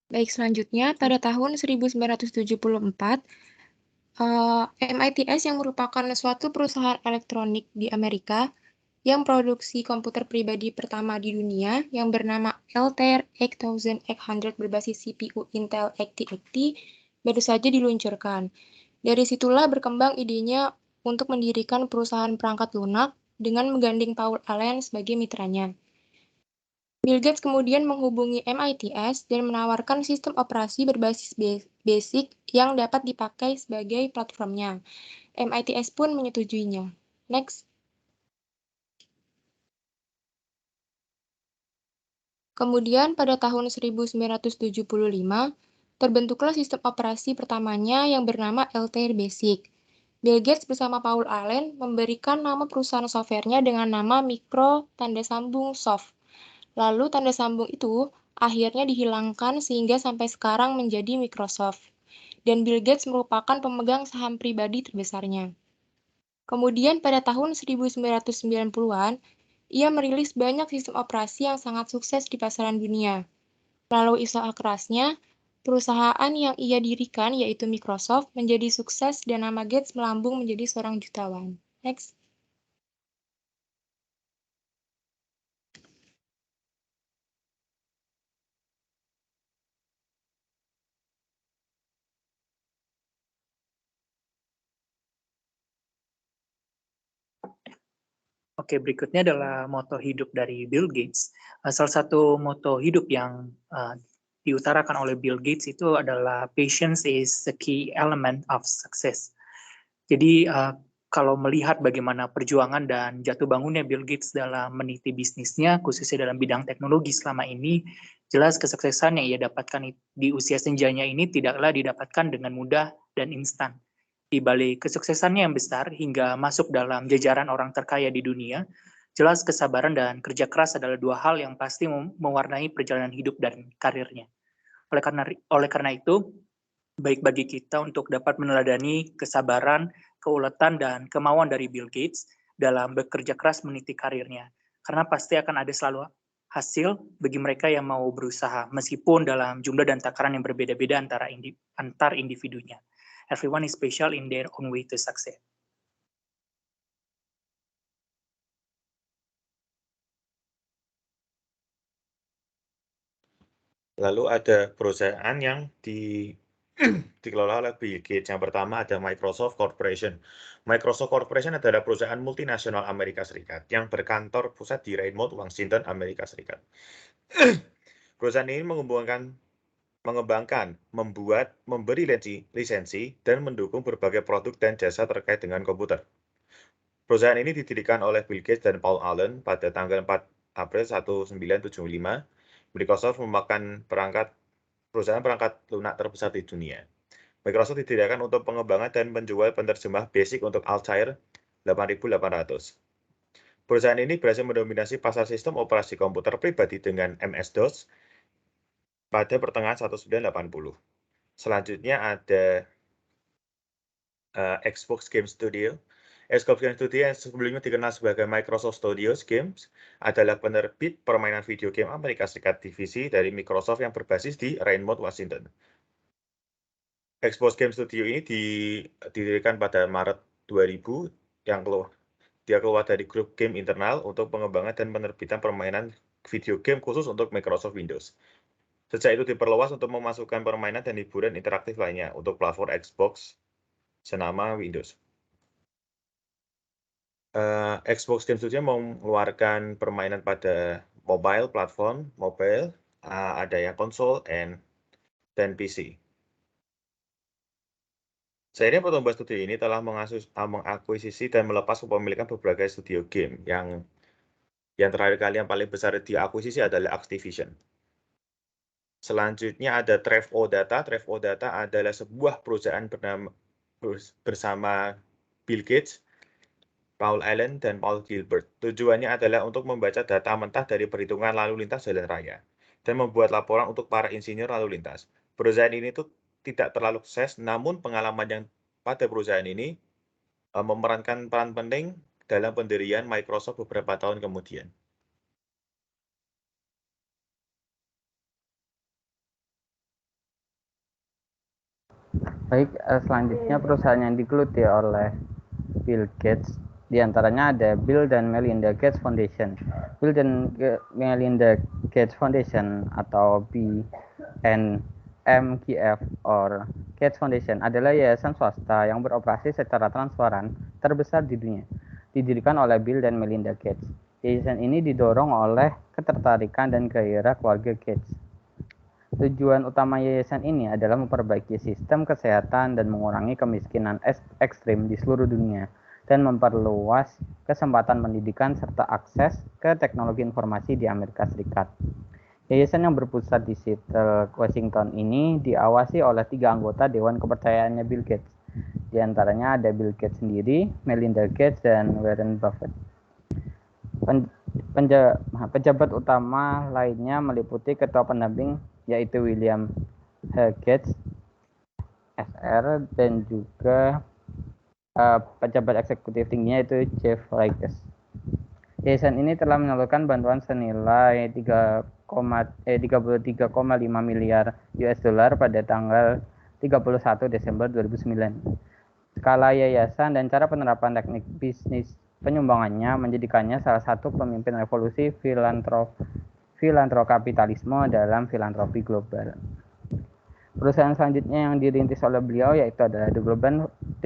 Baik, selanjutnya pada tahun 1974, MITS yang merupakan suatu perusahaan elektronik di Amerika yang produksi komputer pribadi pertama di dunia yang bernama Altair 8800 berbasis CPU Intel 8080 baru saja diluncurkan. Dari situlah berkembang idenya untuk mendirikan perusahaan perangkat lunak dengan menggandeng Paul Allen sebagai mitranya. Bill Gates kemudian menghubungi MITS dan menawarkan sistem operasi berbasis BASIC yang dapat dipakai sebagai platformnya. MITS pun menyetujuinya. Next. Kemudian pada tahun 1975, terbentuklah sistem operasi pertamanya yang bernama Altair Basic. Bill Gates bersama Paul Allen memberikan nama perusahaan softwarenya dengan nama Micro tanda sambung Soft. Lalu tanda sambung itu akhirnya dihilangkan sehingga sampai sekarang menjadi Microsoft. Dan Bill Gates merupakan pemegang saham pribadi terbesarnya. Kemudian pada tahun 1990-an, ia merilis banyak sistem operasi yang sangat sukses di pasaran dunia. Melalui usaha kerasnya, perusahaan yang ia dirikan yaitu Microsoft menjadi sukses dan nama Gates melambung menjadi seorang jutawan. Next. Oke, berikutnya adalah moto hidup dari Bill Gates. Salah satu moto hidup yang diutarakan oleh Bill Gates itu adalah patience is the key element of success. Jadi kalau melihat bagaimana perjuangan dan jatuh bangunnya Bill Gates dalam meniti bisnisnya, khususnya dalam bidang teknologi selama ini, jelas kesuksesan yang ia dapatkan di usia senjanya ini tidaklah didapatkan dengan mudah dan instan. Di balik kesuksesannya yang besar hingga masuk dalam jajaran orang terkaya di dunia, jelas kesabaran dan kerja keras adalah dua hal yang pasti mewarnai perjalanan hidup dan karirnya. Oleh karena itu, baik bagi kita untuk dapat meneladani kesabaran, keuletan, dan kemauan dari Bill Gates dalam bekerja keras meniti karirnya. Karena pasti akan ada selalu hasil bagi mereka yang mau berusaha, meskipun dalam jumlah dan takaran yang berbeda-beda antar individunya. Everyone is special in their own way to succeed. Lalu ada perusahaan yang dikelola oleh Bill Gates. Yang pertama ada Microsoft Corporation. Microsoft Corporation adalah perusahaan multinasional Amerika Serikat yang berkantor pusat di Raymond, Washington, Amerika Serikat. Perusahaan ini mengembangkan, membuat, memberi lisensi, dan mendukung berbagai produk dan jasa terkait dengan komputer. Perusahaan ini didirikan oleh Bill Gates dan Paul Allen pada tanggal 4 April 1975. Microsoft merupakan perusahaan perangkat lunak terbesar di dunia. Microsoft didirikan untuk pengembangan dan menjual penerjemah BASIC untuk Altair 8800. Perusahaan ini berhasil mendominasi pasar sistem operasi komputer pribadi dengan MS-DOS pada pertengahan 1980. Selanjutnya ada Xbox Game Studio. Xbox Game Studio yang sebelumnya dikenal sebagai Microsoft Studios Games adalah penerbit permainan video game Amerika Serikat divisi dari Microsoft yang berbasis di Raymond, Washington. Xbox Game Studio ini didirikan pada Maret 2000 dia keluar dari grup game internal untuk pengembangan dan penerbitan permainan video game khusus untuk Microsoft Windows. Sejak itu diperluas untuk memasukkan permainan dan hiburan interaktif lainnya untuk platform Xbox senama Windows. Xbox Game Studio mengeluarkan permainan pada mobile platform, ada yang konsol dan PC. Seiring pertumbuhan studio ini telah mengakuisisi dan melepas kepemilikan berbagai studio game yang terakhir kali yang paling besar diakuisisi adalah Activision. Selanjutnya ada Trevo Data. Trevo Data adalah sebuah perusahaan bersama Bill Gates Paul Allen, dan Paul Gilbert. Tujuannya adalah untuk membaca data mentah dari perhitungan lalu lintas jalan raya dan membuat laporan untuk para insinyur lalu lintas. Perusahaan ini tuh tidak terlalu sukses, namun pengalaman yang pada perusahaan ini memerankan peran penting dalam pendirian Microsoft beberapa tahun kemudian. Baik, selanjutnya perusahaan yang digeluti oleh Bill Gates, diantaranya ada Bill dan Melinda Gates Foundation. Bill dan Melinda Gates Foundation atau BNMGF or Gates Foundation adalah yayasan swasta yang beroperasi secara transparan terbesar di dunia. Didirikan oleh Bill dan Melinda Gates. Yayasan ini didorong oleh ketertarikan dan gairah keluarga Gates. Tujuan utama yayasan ini adalah memperbaiki sistem kesehatan dan mengurangi kemiskinan ekstrim di seluruh dunia dan memperluas kesempatan pendidikan serta akses ke teknologi informasi di Amerika Serikat. Yayasan yang berpusat di Seattle, Washington ini diawasi oleh 3 anggota Dewan Kepercayaannya Bill Gates. Di antaranya ada Bill Gates sendiri, Melinda Gates, dan Warren Buffett. Pejabat utama lainnya meliputi ketua pendamping yaitu William H. Gates, SR, dan juga pejabat eksekutif tingginya itu Jeff Bezos. Yayasan ini telah menyalurkan bantuan senilai 33,5 miliar US dollar pada tanggal 31 Desember 2009. Skala yayasan dan cara penerapan teknik bisnis penyumbangannya menjadikannya salah satu pemimpin revolusi filantropikapitalisme dalam filantropi global. Perusahaan selanjutnya yang dirintis oleh beliau yaitu adalah The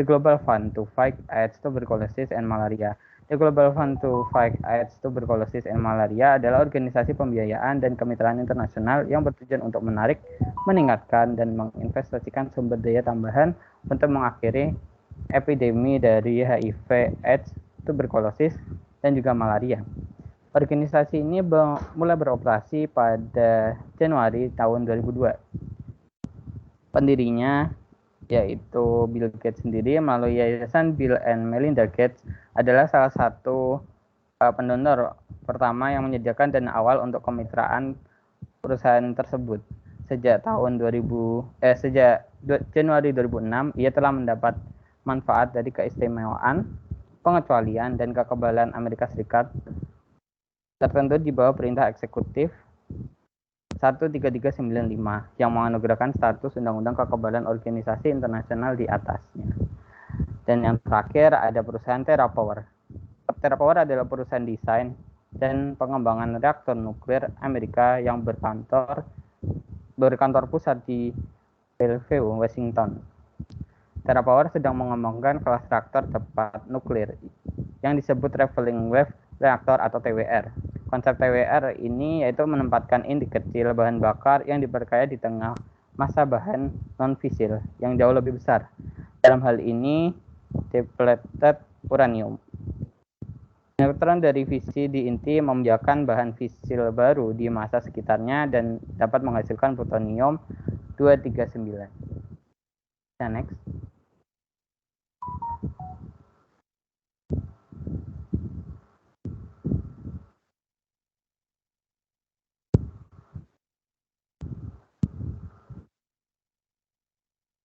Global Fund to Fight AIDS, Tuberculosis, and Malaria. The Global Fund to Fight AIDS, Tuberculosis, and Malaria adalah organisasi pembiayaan dan kemitraan internasional yang bertujuan untuk menarik, meningkatkan, dan menginvestasikan sumber daya tambahan untuk mengakhiri epidemi dari HIV, AIDS, tuberkulosis, dan juga malaria. Organisasi ini mulai beroperasi pada Januari tahun 2002. Pendirinya yaitu Bill Gates sendiri melalui yayasan Bill and Melinda Gates adalah salah satu pendonor pertama yang menyediakan dana awal untuk kemitraan perusahaan tersebut. Sejak Januari 2006, ia telah mendapat manfaat dari keistimewaan, pengecualian, dan kekebalan Amerika Serikat tertentu di bawah perintah eksekutif 13395 yang menganugerahkan status undang-undang kekebalan organisasi internasional di atasnya. Dan yang terakhir ada perusahaan TerraPower. TerraPower adalah perusahaan desain dan pengembangan reaktor nuklir Amerika yang berkantor pusat di Bellevue, Washington. TerraPower sedang mengembangkan kelas reaktor cepat nuklir yang disebut Traveling Wave Reactor atau TWR. Konsep TWR ini yaitu menempatkan inti kecil bahan bakar yang diperkaya di tengah massa bahan non-fisil yang jauh lebih besar. Dalam hal ini, depleted uranium. Neutron dari fisi di inti membiarkan bahan fisil baru di massa sekitarnya dan dapat menghasilkan plutonium 239. Next.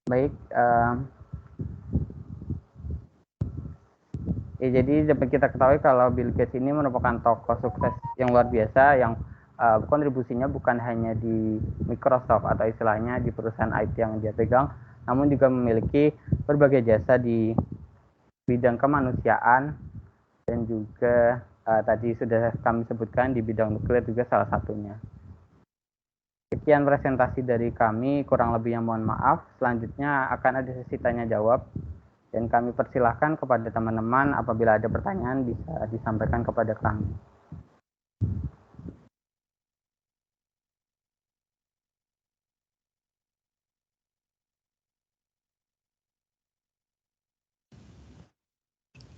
Baik, jadi dapat kita ketahui kalau Bill Gates ini merupakan tokoh sukses yang luar biasa yang kontribusinya bukan hanya di Microsoft atau istilahnya di perusahaan IT yang dia pegang, namun juga memiliki berbagai jasa di bidang kemanusiaan dan juga tadi sudah kami sebutkan di bidang nuklir juga salah satunya. Sekian presentasi dari kami, kurang lebihnya mohon maaf. Selanjutnya akan ada sesi tanya jawab dan kami persilahkan kepada teman-teman apabila ada pertanyaan bisa disampaikan kepada kami.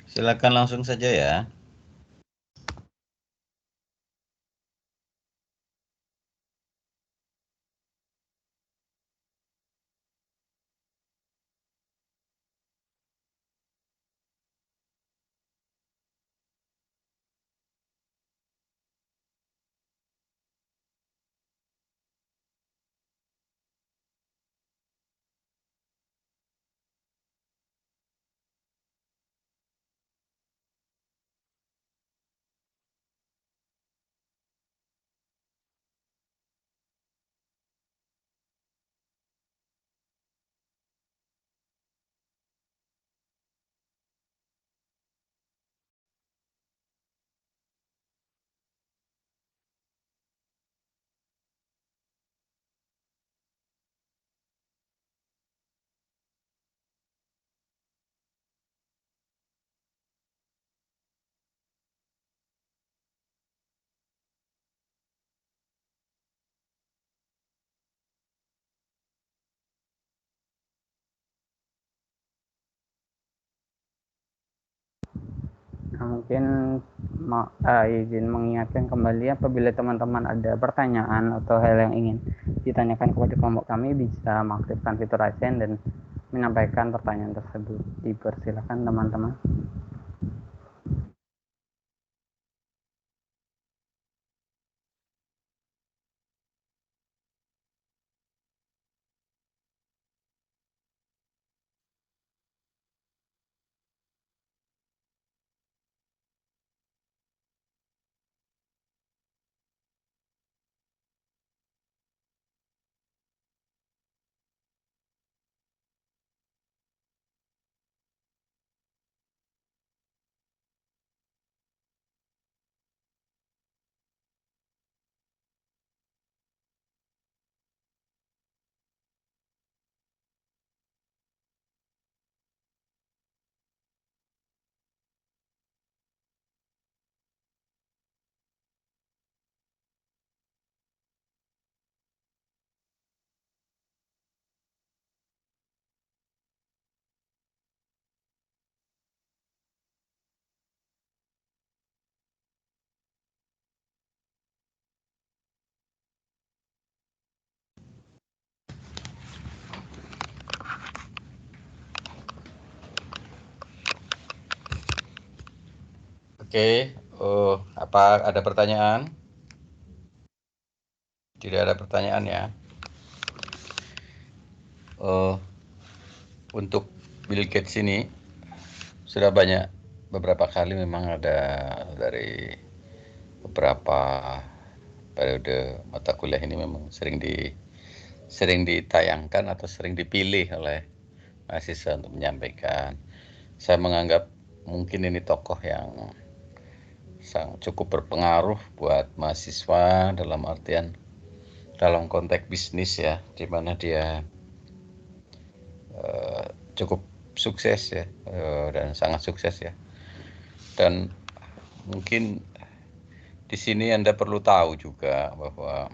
Silakan langsung saja ya. mungkin izin mengingatkan kembali apabila teman-teman ada pertanyaan atau hal yang ingin ditanyakan kepada kelompok kami bisa mengaktifkan fitur raise hand dan menyampaikan pertanyaan tersebut. Dipersilakan teman-teman. Oke, apa ada pertanyaan? Tidak ada pertanyaan ya. Untuk Bill Gates ini sudah beberapa kali memang ada dari beberapa periode mata kuliah ini memang sering ditayangkan atau sering dipilih oleh mahasiswa untuk menyampaikan. Saya menganggap mungkin ini tokoh yang cukup berpengaruh buat mahasiswa dalam artian dalam konteks bisnis ya, di mana dia cukup sukses ya, dan sangat sukses ya. Dan mungkin di sini Anda perlu tahu juga bahwa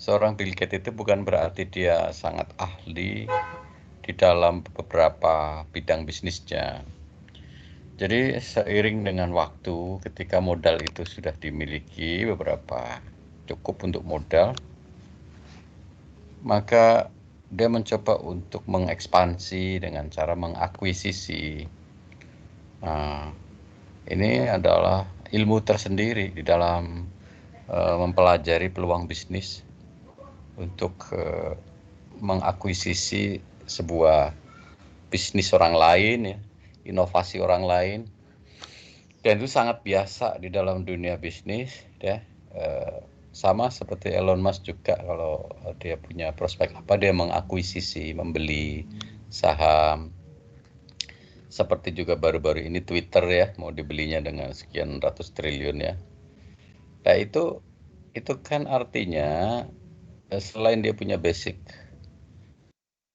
seorang Bill Gates itu bukan berarti dia sangat ahli di dalam beberapa bidang bisnisnya. Jadi seiring dengan waktu ketika modal itu sudah dimiliki beberapa cukup untuk modal, maka dia mencoba untuk mengekspansi dengan cara mengakuisisi. Nah, ini adalah ilmu tersendiri di dalam mempelajari peluang bisnis untuk mengakuisisi sebuah bisnis orang lain ya, inovasi orang lain. Dan itu sangat biasa di dalam dunia bisnis ya. Sama seperti Elon Musk juga, kalau dia punya prospek apa dia mengakuisisi, membeli saham. Seperti juga baru-baru ini Twitter ya, mau dibelinya dengan sekian ratus triliun ya. Nah itu kan artinya selain dia punya basic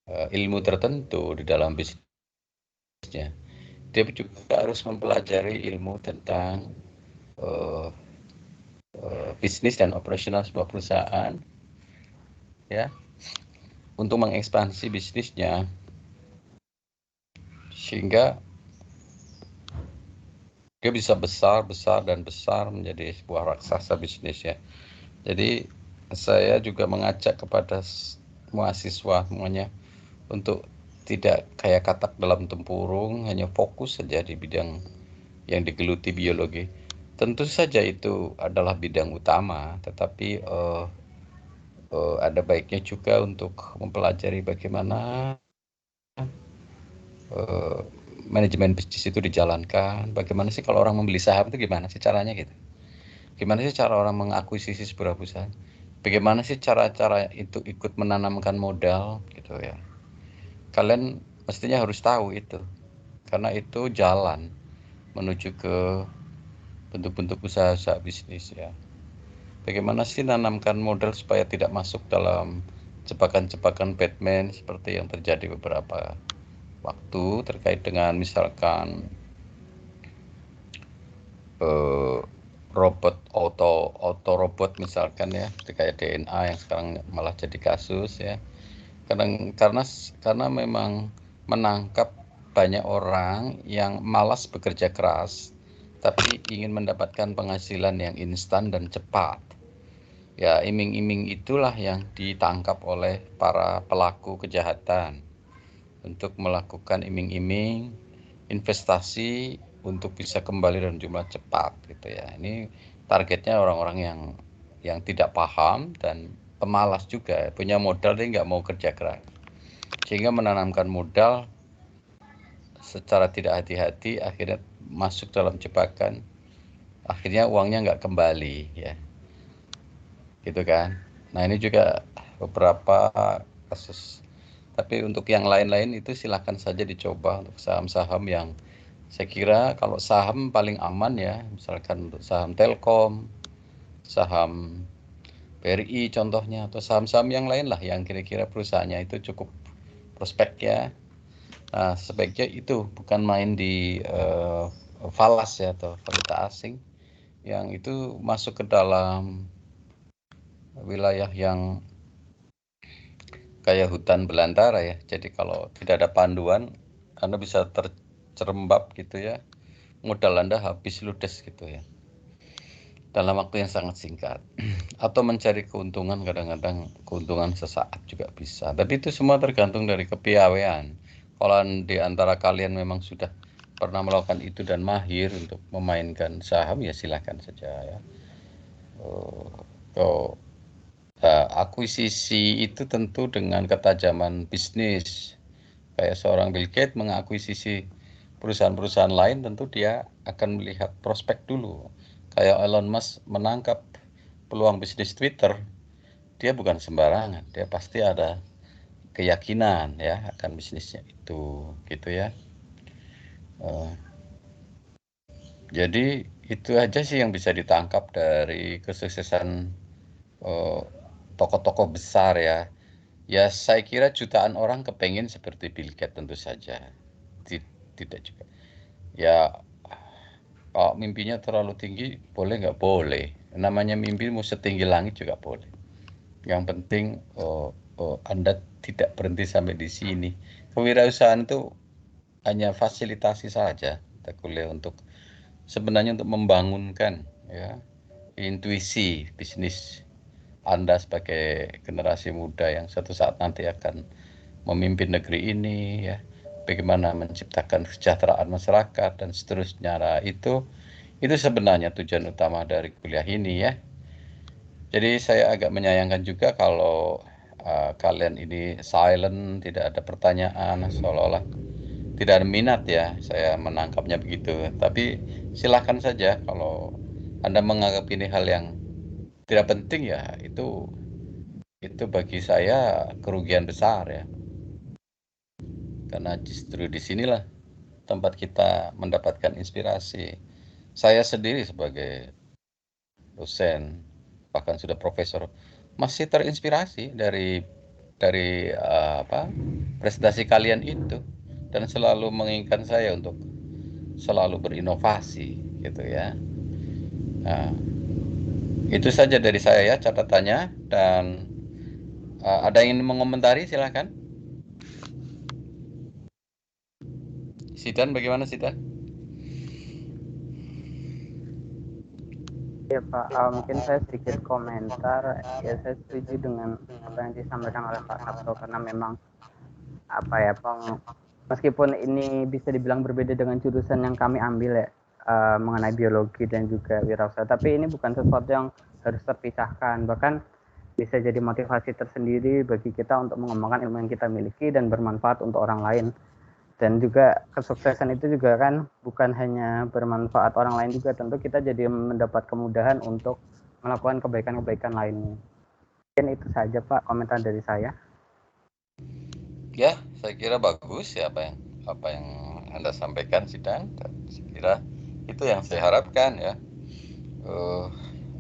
ilmu tertentu di dalam bisnisnya, dia juga harus mempelajari ilmu tentang bisnis dan operasional sebuah perusahaan ya, untuk mengekspansi bisnisnya sehingga dia bisa besar menjadi sebuah raksasa bisnis ya. Jadi saya juga mengajak kepada mahasiswa semuanya untuk tidak kayak katak dalam tempurung, hanya fokus saja di bidang yang digeluti biologi. Tentu saja itu adalah bidang utama, tetapi ada baiknya juga untuk mempelajari bagaimana manajemen bisnis itu dijalankan. Bagaimana sih kalau orang membeli saham itu gimana sih caranya gitu? Gimana sih cara orang mengakuisisi sebuah perusahaan? Bagaimana sih cara-cara itu ikut menanamkan modal gitu ya? Kalian mestinya harus tahu itu, karena itu jalan menuju ke bentuk-bentuk usaha bisnis ya. Bagaimana sih nanamkan modal supaya tidak masuk dalam jebakan-jebakan Batman seperti yang terjadi beberapa waktu terkait dengan misalkan robot auto robot misalkan ya, kayak DNA yang sekarang malah jadi kasus ya. Karena memang menangkap banyak orang yang malas bekerja keras tapi ingin mendapatkan penghasilan yang instan dan cepat. Ya, iming-iming itulah yang ditangkap oleh para pelaku kejahatan untuk melakukan iming-iming investasi untuk bisa kembali dalam jumlah cepat gitu ya. Ini targetnya orang-orang yang tidak paham dan pemalas juga, punya modal dia nggak mau kerja keras, sehingga menanamkan modal secara tidak hati-hati, akhirnya masuk dalam jebakan, akhirnya uangnya nggak kembali ya, gitu kan. Nah ini juga beberapa kasus. Tapi untuk yang lain-lain itu silakan saja dicoba untuk saham-saham yang saya kira kalau saham paling aman ya, misalkan untuk saham Telkom, saham BRI contohnya, atau saham-saham yang lain lah yang kira-kira perusahaannya itu cukup prospeknya. Nah, sebaiknya itu bukan main di falas ya atau valuta asing yang itu masuk ke dalam wilayah yang kayak hutan belantara ya. Jadi kalau tidak ada panduan, Anda bisa tercerembab gitu ya. Modal Anda habis ludes gitu ya. Dalam waktu yang sangat singkat. Atau mencari keuntungan, kadang-kadang keuntungan sesaat juga bisa. Tapi itu semua tergantung dari kepiawaian. Kalau di antara kalian memang sudah pernah melakukan itu dan mahir untuk memainkan saham, ya silakan saja ya. Akuisisi itu tentu dengan ketajaman bisnis. Kayak seorang Bill Gates mengakuisisi perusahaan-perusahaan lain, tentu dia akan melihat prospek dulu. Kayak Elon Musk menangkap peluang bisnis Twitter, dia bukan sembarangan, dia pasti ada keyakinan ya akan bisnisnya itu, gitu ya. Jadi itu aja sih yang bisa ditangkap dari kesuksesan tokoh-tokoh besar ya. Ya saya kira jutaan orang kepengen seperti Bill Gates tentu saja. Tidak juga. Ya kalau mimpinya terlalu tinggi boleh nggak boleh. Namanya mimpi mau setinggi langit juga boleh. Yang penting Anda tidak berhenti sampai di sini. Kewirausahaan itu hanya fasilitasi saja, kita kuliah untuk sebenarnya untuk membangunkan ya intuisi bisnis Anda sebagai generasi muda yang suatu saat nanti akan memimpin negeri ini ya. Bagaimana menciptakan kesejahteraan masyarakat dan seterusnya. Nah, itu sebenarnya tujuan utama dari kuliah ini ya. Jadi saya agak menyayangkan juga kalau kalian ini silent, tidak ada pertanyaan, seolah-olah tidak ada minat ya. Saya menangkapnya begitu. Tapi silakan saja kalau Anda menganggap ini hal yang tidak penting ya, itu bagi saya kerugian besar ya. Karena justru disinilah tempat kita mendapatkan inspirasi. Saya sendiri sebagai dosen, bahkan sudah profesor, masih terinspirasi dari prestasi kalian itu, dan selalu menginginkan saya untuk selalu berinovasi gitu ya. Nah, itu saja dari saya ya catatannya, dan ada yang ingin mengomentari silahkan. Sidan, bagaimana Sidan? Ya Pak, mungkin saya sedikit komentar. Ya saya setuju dengan apa yang disampaikan oleh Pak Sabto, karena memang meskipun ini bisa dibilang berbeda dengan jurusan yang kami ambil ya, mengenai biologi dan juga wirausaha, tapi ini bukan sesuatu yang harus terpisahkan, bahkan bisa jadi motivasi tersendiri bagi kita untuk mengembangkan ilmu yang kita miliki dan bermanfaat untuk orang lain. Dan juga kesuksesan itu juga kan bukan hanya bermanfaat orang lain juga, tentu kita jadi mendapat kemudahan untuk melakukan kebaikan-kebaikan lainnya. Mungkin itu saja Pak komentar dari saya. Ya, saya kira bagus ya apa yang Anda sampaikan Sidan, dan saya kira itu yang saya harapkan ya.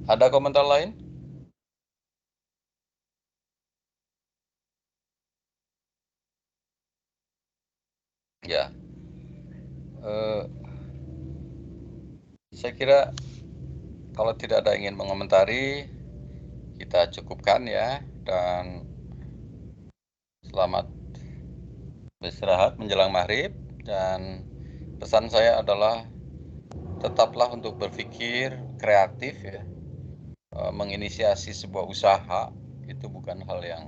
Ada komentar lain? Ya, saya kira kalau tidak ada yang ingin mengomentari, kita cukupkan ya, dan selamat beristirahat menjelang maghrib. Dan pesan saya adalah tetaplah untuk berpikir kreatif ya. Menginisiasi sebuah usaha itu bukan hal yang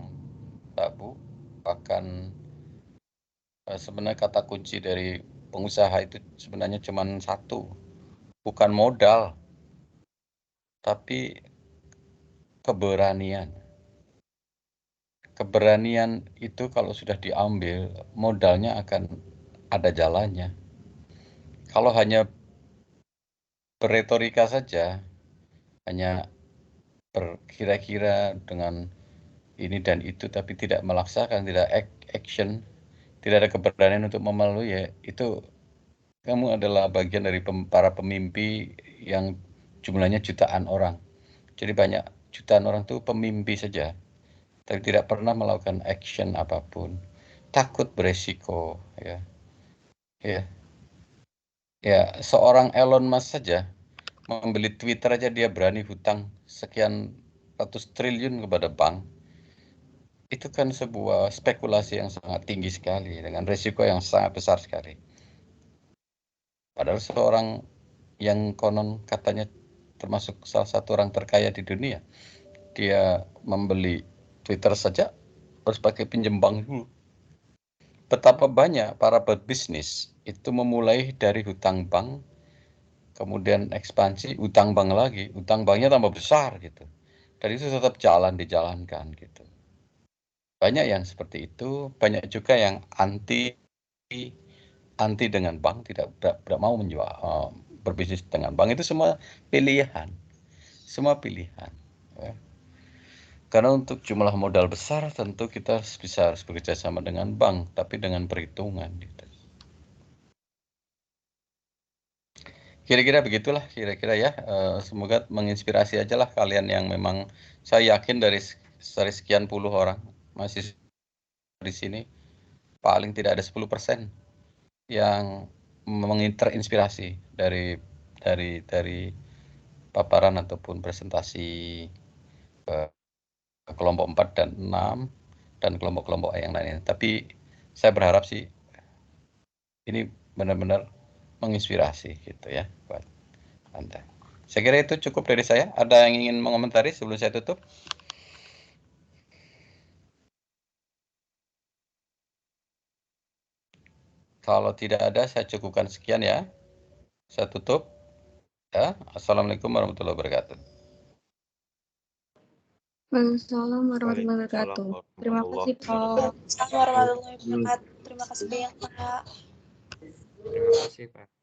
tabu, bahkan sebenarnya kata kunci dari pengusaha itu sebenarnya cuma satu, bukan modal, tapi keberanian. Keberanian itu kalau sudah diambil, modalnya akan ada jalannya. Kalau hanya berretorika saja, hanya berkira-kira dengan ini dan itu, tapi tidak melaksanakan, tidak action, tidak ada keberanian untuk memenuhi, ya itu kamu adalah bagian dari para pemimpi yang jumlahnya jutaan orang. Jadi banyak jutaan orang itu pemimpi saja, tapi tidak pernah melakukan action apapun. Takut beresiko, ya. Ya, seorang Elon Musk saja membeli Twitter aja dia berani hutang sekian ratus triliun kepada bank. Itu kan sebuah spekulasi yang sangat tinggi sekali dengan risiko yang sangat besar sekali. Padahal seorang yang konon katanya termasuk salah satu orang terkaya di dunia, dia membeli Twitter saja harus pakai pinjam bank dulu. Betapa banyak para pebisnis itu memulai dari hutang bank, kemudian ekspansi, utang bank lagi, utang banknya tambah besar gitu. Dan itu tetap dijalankan gitu. Banyak yang seperti itu, banyak juga yang anti dengan bank, tidak mau menjual, berbisnis dengan bank. Itu semua pilihan, ya. Karena untuk jumlah modal besar tentu kita harus bekerja sama dengan bank, tapi dengan perhitungan gitu. Kira-kira begitulah, kira-kira ya. Semoga menginspirasi aja lah kalian yang memang, saya yakin dari sekian puluh orang masih di sini, paling tidak ada 10% yang terinspirasi dari paparan ataupun presentasi kelompok 4 dan 6 dan kelompok-kelompok yang lainnya. Tapi saya berharap sih ini benar-benar menginspirasi gitu ya buat Anda. Saya kira itu cukup dari saya. Ada yang ingin mengomentari sebelum saya tutup? Kalau tidak ada, saya cukupkan sekian ya. Saya tutup. Ya. Assalamualaikum warahmatullahi wabarakatuh. Waalaikumsalam warahmatullahi wabarakatuh. Terima kasih, Pak. Assalamualaikum warahmatullahi wabarakatuh. Terima kasih banyak, Pak. Terima kasih, Pak.